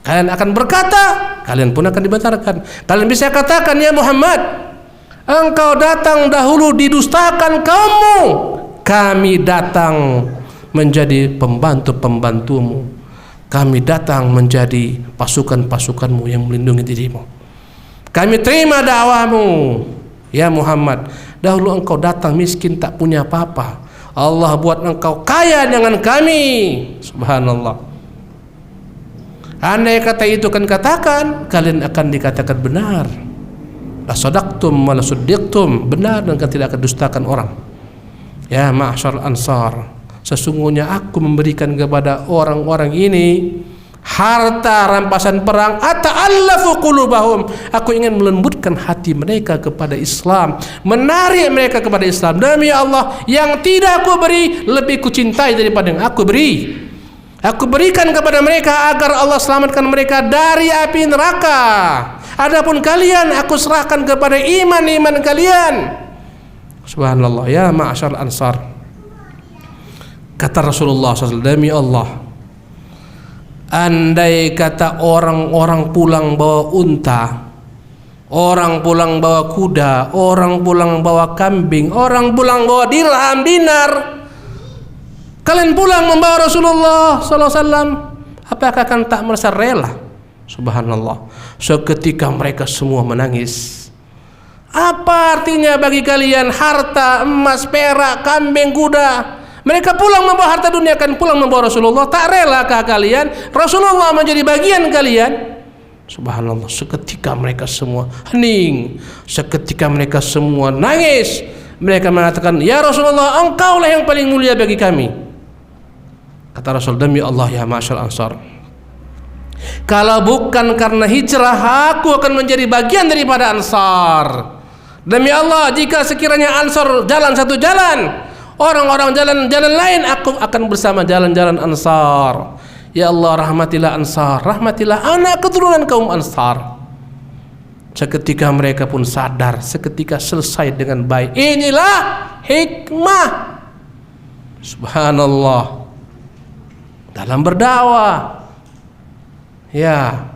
kalian akan berkata, kalian pun akan dibenarkan. Kalian bisa katakan, ya Muhammad, engkau datang dahulu didustakan kaummu, kami datang menjadi pembantu-pembantumu, kami datang menjadi pasukan-pasukanmu yang melindungi dirimu. Kami terima dakwahmu, ya Muhammad. Dahulu engkau datang miskin, tak punya apa-apa, Allah buat engkau kaya dengan kami. Subhanallah. Andai kata itu kan katakan, kalian akan dikatakan benar. La sadaqtum wa la suddiqtum, benar dan kalian tidak akan dustakan orang. Ya Ma'syar Ansar, sesungguhnya aku memberikan kepada orang-orang ini harta rampasan perang, ata'allafu qulubahum, aku ingin melembutkan hati mereka kepada Islam, menarik mereka kepada Islam. Demi Allah, yang tidak aku beri lebih kucintai daripada yang aku beri. Aku berikan kepada mereka agar Allah selamatkan mereka dari api neraka. Adapun kalian, aku serahkan kepada iman-iman kalian. Subhanallah. Ya Ma'syar Ansar, kata Rasulullah SAW, demi Allah, andai kata orang-orang pulang bawa unta, orang pulang bawa kuda, orang pulang bawa kambing, orang pulang bawa dirham, dinar, kalian pulang membawa Rasulullah SAW, apakah akan tak merasa rela? Subhanallah. Seketika mereka semua menangis. Apa artinya bagi kalian harta, emas, perak, kambing, kuda? Mereka pulang membawa harta dunia, kan pulang membawa Rasulullah. Tak relakah kalian Rasulullah menjadi bagian kalian? Subhanallah. Seketika mereka semua hening, seketika mereka semua nangis. Mereka mengatakan, ya Rasulullah, engkaulah yang paling mulia bagi kami. Kata Rasul, demi Allah ya Ma'syar Ansar, kalau bukan karena hijrah, aku akan menjadi bagian daripada Ansar. Demi Allah, jika sekiranya Ansar jalan satu jalan, orang-orang jalan-jalan lain, aku akan bersama jalan-jalan Ansar. Ya Allah, rahmatilah Ansar, rahmatilah anak keturunan kaum Ansar. Seketika mereka pun sadar, seketika selesai dengan baik. Inilah hikmah, subhanallah, dalam berdakwah. Ya,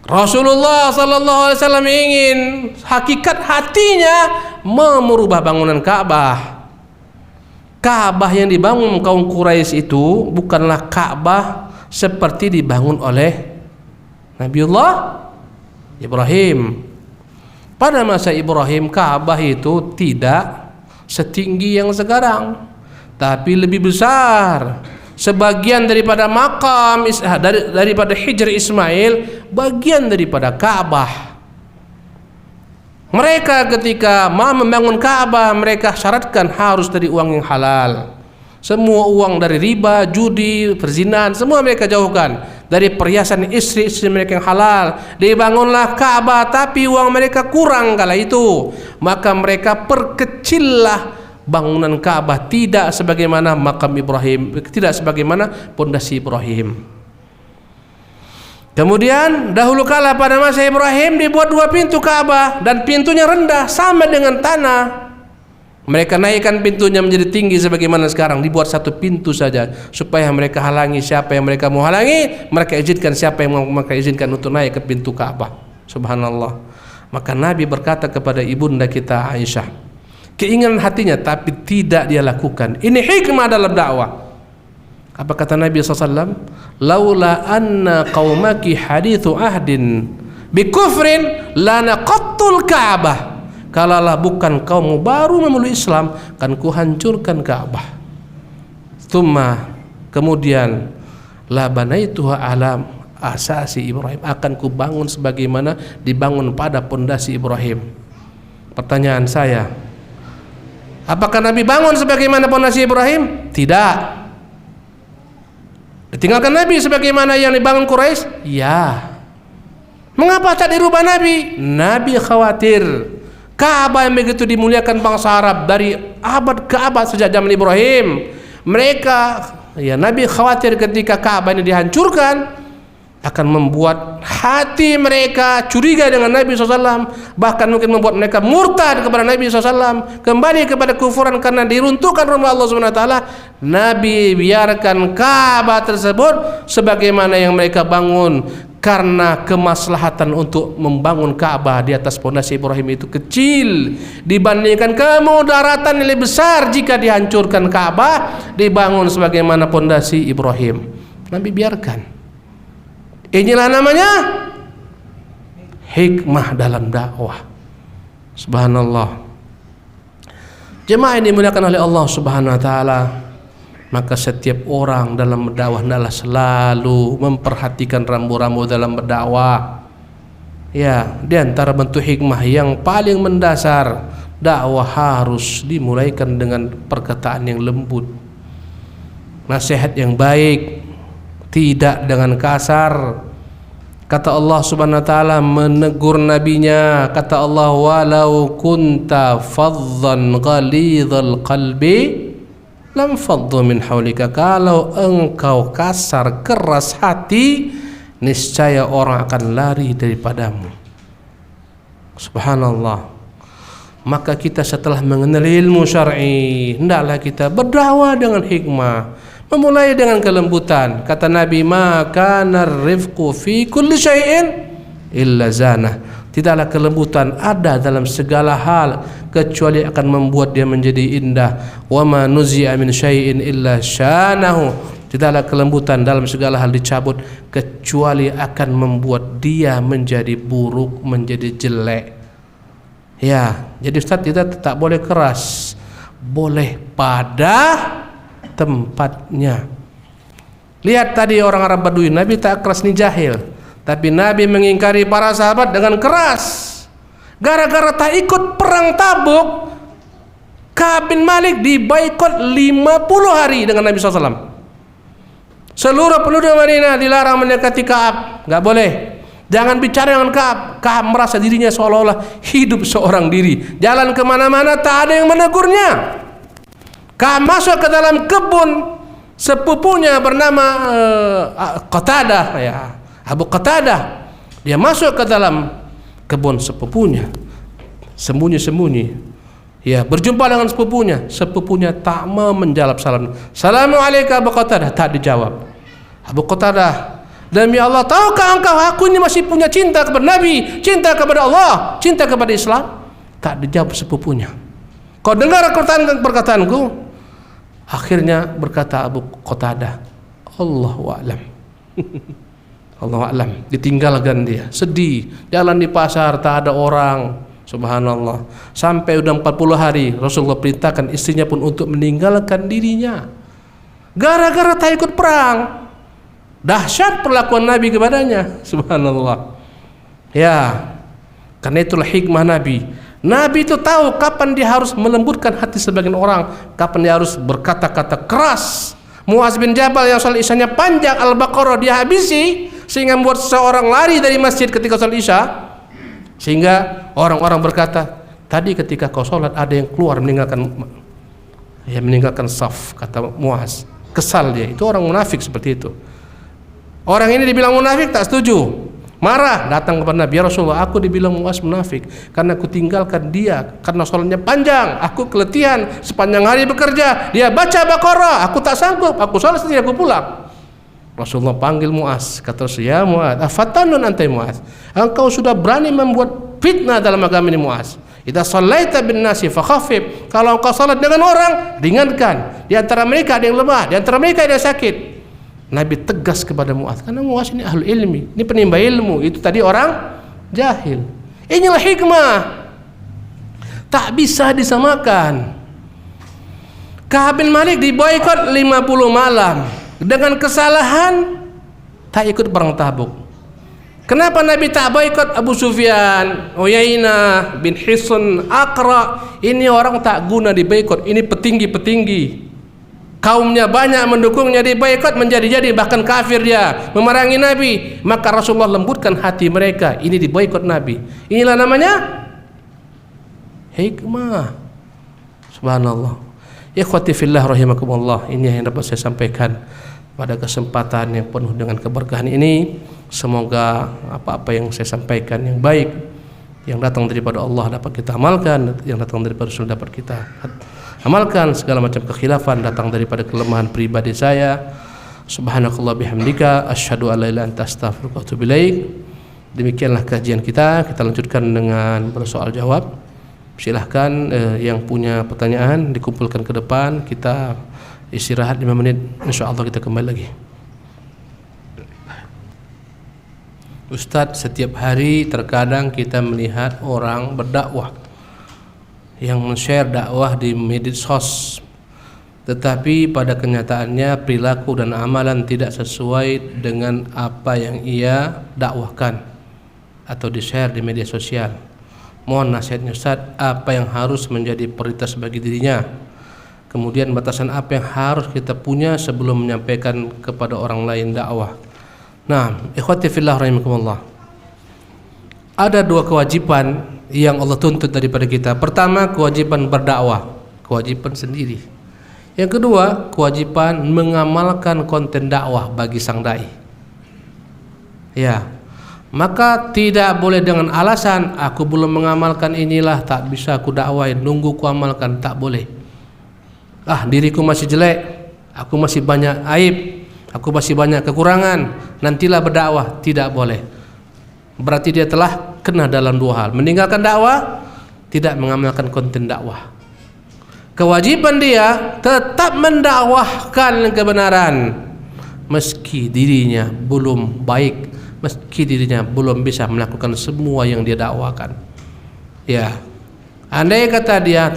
Rasulullah SAW ingin hakikat hatinya merubah bangunan Ka'bah. Ka'bah yang dibangun kaum Quraisy itu bukanlah Ka'bah seperti dibangun oleh Nabiullah Ibrahim. Pada masa Ibrahim, Ka'bah itu tidak setinggi yang sekarang, tapi lebih besar. Sebagian daripada makam daripada Hijr Ismail, bagian daripada Ka'bah. Mereka ketika mau membangun Ka'bah, mereka syaratkan harus dari uang yang halal. Semua uang dari riba, judi, perzinahan, semua mereka jauhkan. Dari perhiasan istri-istri mereka yang halal. Dibangunlah Ka'bah, tapi uang mereka kurang kala itu. Maka mereka perkecillah bangunan Ka'bah, tidak sebagaimana makam Ibrahim, tidak sebagaimana pondasi Ibrahim. Kemudian dahulu kala pada masa Ibrahim dibuat dua pintu Ka'bah, dan pintunya rendah sama dengan tanah. Mereka naikkan pintunya menjadi tinggi sebagaimana sekarang, dibuat satu pintu saja supaya mereka halangi siapa yang mereka mau halangi, mereka izinkan siapa yang mereka izinkan untuk naik ke pintu Ka'bah. Subhanallah. Maka Nabi berkata kepada ibunda kita Aisyah, keinginan hatinya tapi tidak dia lakukan. Ini hikmah dalam dakwah. Apa kata Nabi SAW? Laula anna qaumaki hadithu ahdin bikufrin lanaqattul Ka'bah. Kalalah bukan kaummu baru memeluk Islam, kan ku hancurkan Ka'bah. Kemudian la banaituha alam asasi Ibrahim, akan ku bangun sebagaimana dibangun pada pondasi Ibrahim. Pertanyaan saya, Apakah Nabi bangun sebagaimana pondasi Ibrahim? Tidak. Ditinggalkan Nabi sebagaimana yang dibangun Quraisy? Ya. Mengapa tak dirubah Nabi? Nabi khawatir Ka'bah yang begitu dimuliakan bangsa Arab dari abad ke abad sejak zaman Ibrahim. Mereka, ya, Nabi khawatir ketika Ka'bah ini dihancurkan akan membuat hati mereka curiga dengan Nabi SAW, bahkan mungkin membuat mereka murtad kepada Nabi SAW, kembali kepada kufuran karena diruntuhkan rumah Allah SWT. Nabi biarkan Ka'bah tersebut sebagaimana yang mereka bangun, karena kemaslahatan untuk membangun Ka'bah di atas pondasi Ibrahim itu kecil dibandingkan kemudaratan yang lebih besar jika dihancurkan Ka'bah dibangun sebagaimana pondasi Ibrahim. Nabi biarkan. Inilah namanya hikmah dalam dakwah. Subhanallah. Jemaah ini dimuliakan oleh Allah Subhanahu wa taala. Maka setiap orang dalam berdakwah hendaklah selalu memperhatikan rambu-rambu dalam berdakwah. Ya, di antara bentuk hikmah yang paling mendasar, dakwah harus dimulaikan dengan perkataan yang lembut, nasihat yang baik, tidak dengan kasar. Kata Allah Subhanahu wa taala menegur nabinya, kata Allah, walau kunta faddan ghalidhal qalbi lam faddu min haulika. Kalau engkau kasar, keras hati, niscaya orang akan lari daripadamu. Subhanallah. Maka kita setelah mengenal ilmu syar'i, hendaklah kita berdakwah dengan hikmah, memulai dengan kelembutan. Kata Nabi, maka narifqu fi kulli syai'in illa zana. Tidaklah kelembutan ada dalam segala hal kecuali akan membuat dia menjadi indah. Wa ma nuzi'a min syai'in illa syanahu. Tidaklah kelembutan dalam segala hal dicabut kecuali akan membuat dia menjadi buruk, menjadi jelek. Ya, jadi Ustaz, kita tak boleh keras, boleh pada tempatnya. Lihat tadi orang Arab Badui, Nabi tak keras ni jahil, tapi Nabi mengingkari para sahabat dengan keras. Gara-gara tak ikut perang Tabuk, Ka'ab bin Malik dibaikot 50 hari dengan Nabi SAW. Seluruh penduduk Madinah dilarang mendekati Ka'ab, nggak boleh. Jangan bicara dengan Ka'ab. Ka'ab merasa dirinya seolah-olah hidup seorang diri. Jalan kemana-mana tak ada yang menegurnya. Ka'ab masuk ke dalam kebun sepupunya bernama Qatadah, ya, Abu Qatadah. Dia masuk ke dalam kebun sepupunya, sembunyi-sembunyi. Ya, berjumpa dengan sepupunya. Sepupunya tak mau menjawab salam. Assalamualaikum Abu Qatadah, tak dijawab. Abu Qatadah, demi Allah, tahukah engkau aku ini masih punya cinta kepada Nabi, cinta kepada Allah, cinta kepada Islam? Tak dijawab sepupunya. Kau dengar perkataanku? Akhirnya berkata Abu Qatadah, Allahu a'lam. Allahu a'lam. Ditinggalkan dia, sedih. Jalan di pasar tak ada orang. Subhanallah. Sampai udah 40 hari Rasulullah perintahkan istrinya pun untuk meninggalkan dirinya, gara-gara tak ikut perang. Dahsyat perlakuan Nabi kepadanya. Subhanallah. Ya, karena itulah hikmah Nabi. Nabi itu tahu kapan dia harus melembutkan hati sebagian orang, kapan dia harus berkata-kata keras. Muaz bin Jabal yang salat isyanya panjang, Al-Baqarah dia habisi sehingga membuat seorang lari dari masjid ketika salat isya. Sehingga orang-orang berkata, tadi ketika kau sholat ada yang keluar meninggalkan saf, kata Muaz. Kesal dia, itu orang munafik seperti itu. Orang ini dibilang munafik, tak setuju, marah, datang kepada Nabi, ya Rasulullah, aku dibilang Muaz munafik karena aku tinggalkan dia karena sholatnya panjang, aku keletihan sepanjang hari bekerja, dia baca Baqarah, aku tak sanggup, aku sholat sendiri, aku pulang. Rasulullah panggil Muaz, kata Rasul, ya Muaz, afatanun antai Muaz, engkau sudah berani membuat fitnah dalam agama ini Muaz. Idza shallaita bin nasi fakhaffif, kalau engkau salat dengan orang, ringankan. Di antara mereka ada yang lemah, di antara mereka ada yang sakit. Nabi tegas kepada Muaz, karena Muaz ini ahlul ilmi, ini penimba ilmu, itu tadi orang jahil. Inilah hikmah, tak bisa disamakan. Ka'ab bin Malik diboikot 50 malam dengan kesalahan tak ikut perang Tabuk. Kenapa Nabi tak boikot Abu Sufyan, Uyainah bin Hisn, Aqra? Ini orang tak guna diboikot. Ini petinggi-petinggi. Kaumnya banyak mendukungnya, diboikot menjadi-jadi, bahkan kafir dia, memerangi Nabi. Maka Rasulullah lembutkan hati mereka. Ini diboikot Nabi. Inilah namanya hikmah. Subhanallah. Ikhwati fillah rahimakumullah. Ini yang dapat saya sampaikan pada kesempatan yang penuh dengan keberkahan ini. Semoga apa-apa yang saya sampaikan yang baik, yang datang daripada Allah dapat kita amalkan, yang datang daripada Rasul dapat kita amalkan. Segala macam kekhilafan datang daripada kelemahan pribadi saya. Subhanakallah bihamdika asyhadu an la ilaha illa anta astaghfiruka wa atubu ilaik. Demikianlah kajian kita. Kita lanjutkan dengan bersoal jawab. Silahkan yang punya pertanyaan dikumpulkan ke depan. Kita istirahat 5 menit. Insyaallah kita kembali lagi. Ustadz, setiap hari terkadang kita melihat orang berdakwah yang men-share dakwah di medsos, tetapi pada kenyataannya perilaku dan amalan tidak sesuai dengan apa yang ia dakwahkan atau di-share di media sosial. Mohon nasihatnya Ustadz, apa yang harus menjadi prioritas bagi dirinya? Kemudian batasan apa yang harus kita punya sebelum menyampaikan kepada orang lain dakwah? Nah, ikhwati fillah rahimakumullah. Ada 2 kewajiban yang Allah tuntut daripada kita. Pertama, kewajiban berdakwah, kewajiban sendiri. Yang kedua, kewajiban mengamalkan konten dakwah bagi sang dai. Ya. Maka tidak boleh dengan alasan aku belum mengamalkan inilah tak bisa aku dakwain, nunggu ku amalkan, tak boleh. Diriku masih jelek, aku masih banyak aib, aku masih banyak kekurangan, nantilah berdakwah. Tidak boleh. Berarti dia telah kena dalam 2 hal: meninggalkan dakwah, tidak mengamalkan konten dakwah. Kewajiban dia tetap mendakwahkan kebenaran meski dirinya belum baik, meski dirinya belum bisa melakukan semua yang dia dakwakan. Ya, andai kata dia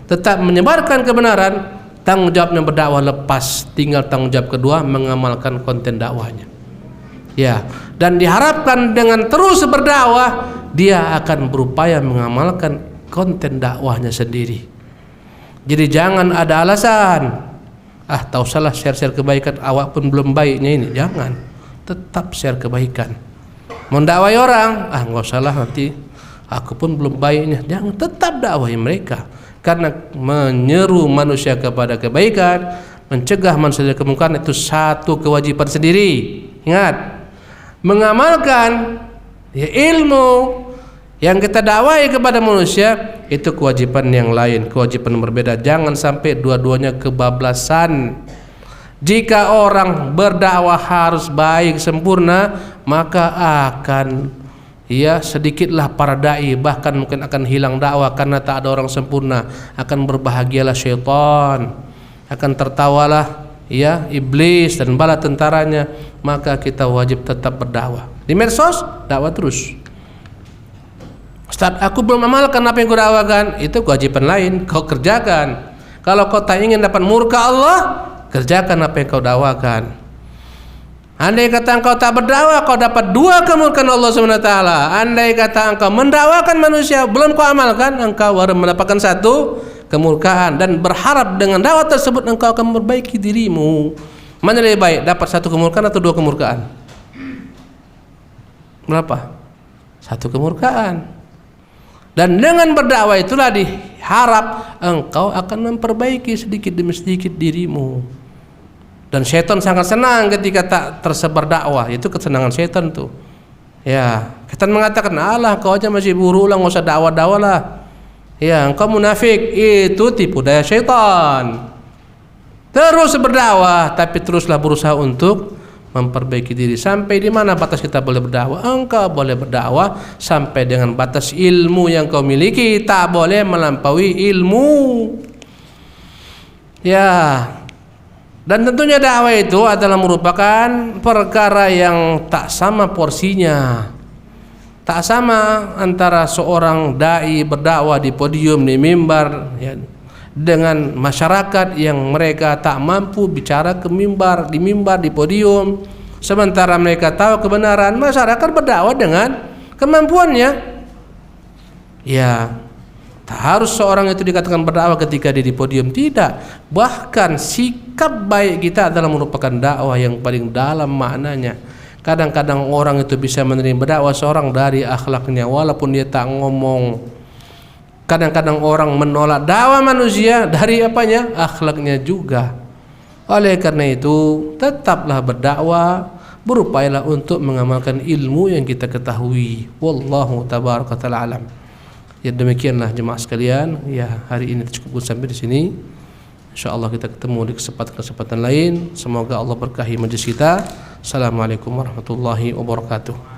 tetap menyebarkan kebenaran, tanggung jawabnya berdakwah lepas, tinggal tanggung jawab kedua mengamalkan konten dakwahnya. Ya, dan diharapkan dengan terus berdakwah dia akan berupaya mengamalkan konten dakwahnya sendiri. Jadi jangan ada alasan, tahu salah share-share kebaikan, awak pun belum baiknya ini. Jangan, tetap share kebaikan. Mendakwai orang, nggak usah lah, nanti aku pun belum baiknya. Jangan, tetap dakwahi mereka. Karena menyeru manusia kepada kebaikan, mencegah manusia dari kemungkaran itu satu kewajiban sendiri. Ingat, mengamalkan ilmu yang kita dakwai kepada manusia itu kewajiban yang lain, kewajiban berbeda. Jangan sampai dua-duanya kebablasan. Jika orang berdakwah harus baik sempurna, maka akan sedikitlah para dai, bahkan mungkin akan hilang dakwah karena tak ada orang sempurna. Akan berbahagialah syaitan, akan tertawalah iblis dan bala tentaranya. Maka kita wajib tetap berdakwah. Di medsos dakwah terus. Ustaz, aku belum amalkan apa yang kau dakwakan. Itu kewajiban lain, kau kerjakan. Kalau kau tak ingin dapat murka Allah, kerjakan apa yang kau dakwakan. Andai kata engkau tak berdakwah, kau dapat 2 kemurkaan Allah SWT. Andai kata engkau mendakwakan manusia, belum kau amalkan, engkau baru mendapatkan 1 kemurkaan. Dan berharap dengan dakwah tersebut engkau akan memperbaiki dirimu. Mana lebih baik, dapat 1 kemurkaan atau 2 kemurkaan? Berapa? 1 kemurkaan. Dan dengan berdakwah itulah diharap engkau akan memperbaiki sedikit demi sedikit dirimu. Dan syaitan sangat senang ketika tak tersebar dakwah. Itu kesenangan syaitan tuh. Ya, syaitan mengatakan, alah kau aja masih buruk lah, nggak usah dakwah-dakwah lah. Ya, engkau munafik. Itu tipu daya syaitan. Terus berdakwah, tapi teruslah berusaha untuk memperbaiki diri. Sampai di mana batas kita boleh berdakwah? Engkau boleh berdakwah sampai dengan batas ilmu yang kau miliki, tak boleh melampaui ilmu. Ya. Dan tentunya dakwah itu adalah merupakan perkara yang tak sama porsinya. Tak sama antara seorang dai berdakwah di podium, di mimbar, dengan masyarakat yang mereka tak mampu bicara ke mimbar, di podium. Sementara mereka tahu kebenaran, masyarakat berdakwah dengan kemampuannya. Ya, tak harus seorang itu dikatakan berdakwah ketika dia di podium, tidak. Bahkan sikap baik kita adalah merupakan dakwah yang paling dalam maknanya. Kadang-kadang orang itu bisa menerima dakwah seorang dari akhlaknya walaupun dia tak ngomong. Kadang-kadang orang menolak dakwah manusia dari apanya? Akhlaknya juga. Oleh karena itu, tetaplah berdakwah, berupayalah untuk mengamalkan ilmu yang kita ketahui. Wallahu tabaraka taala alam. Ya, demikianlah jemaah sekalian. Ya, hari ini cukup sampai di sini. Insyaallah kita ketemu di kesempatan lain. Semoga Allah berkahi majlis kita. Assalamualaikum warahmatullahi wabarakatuh.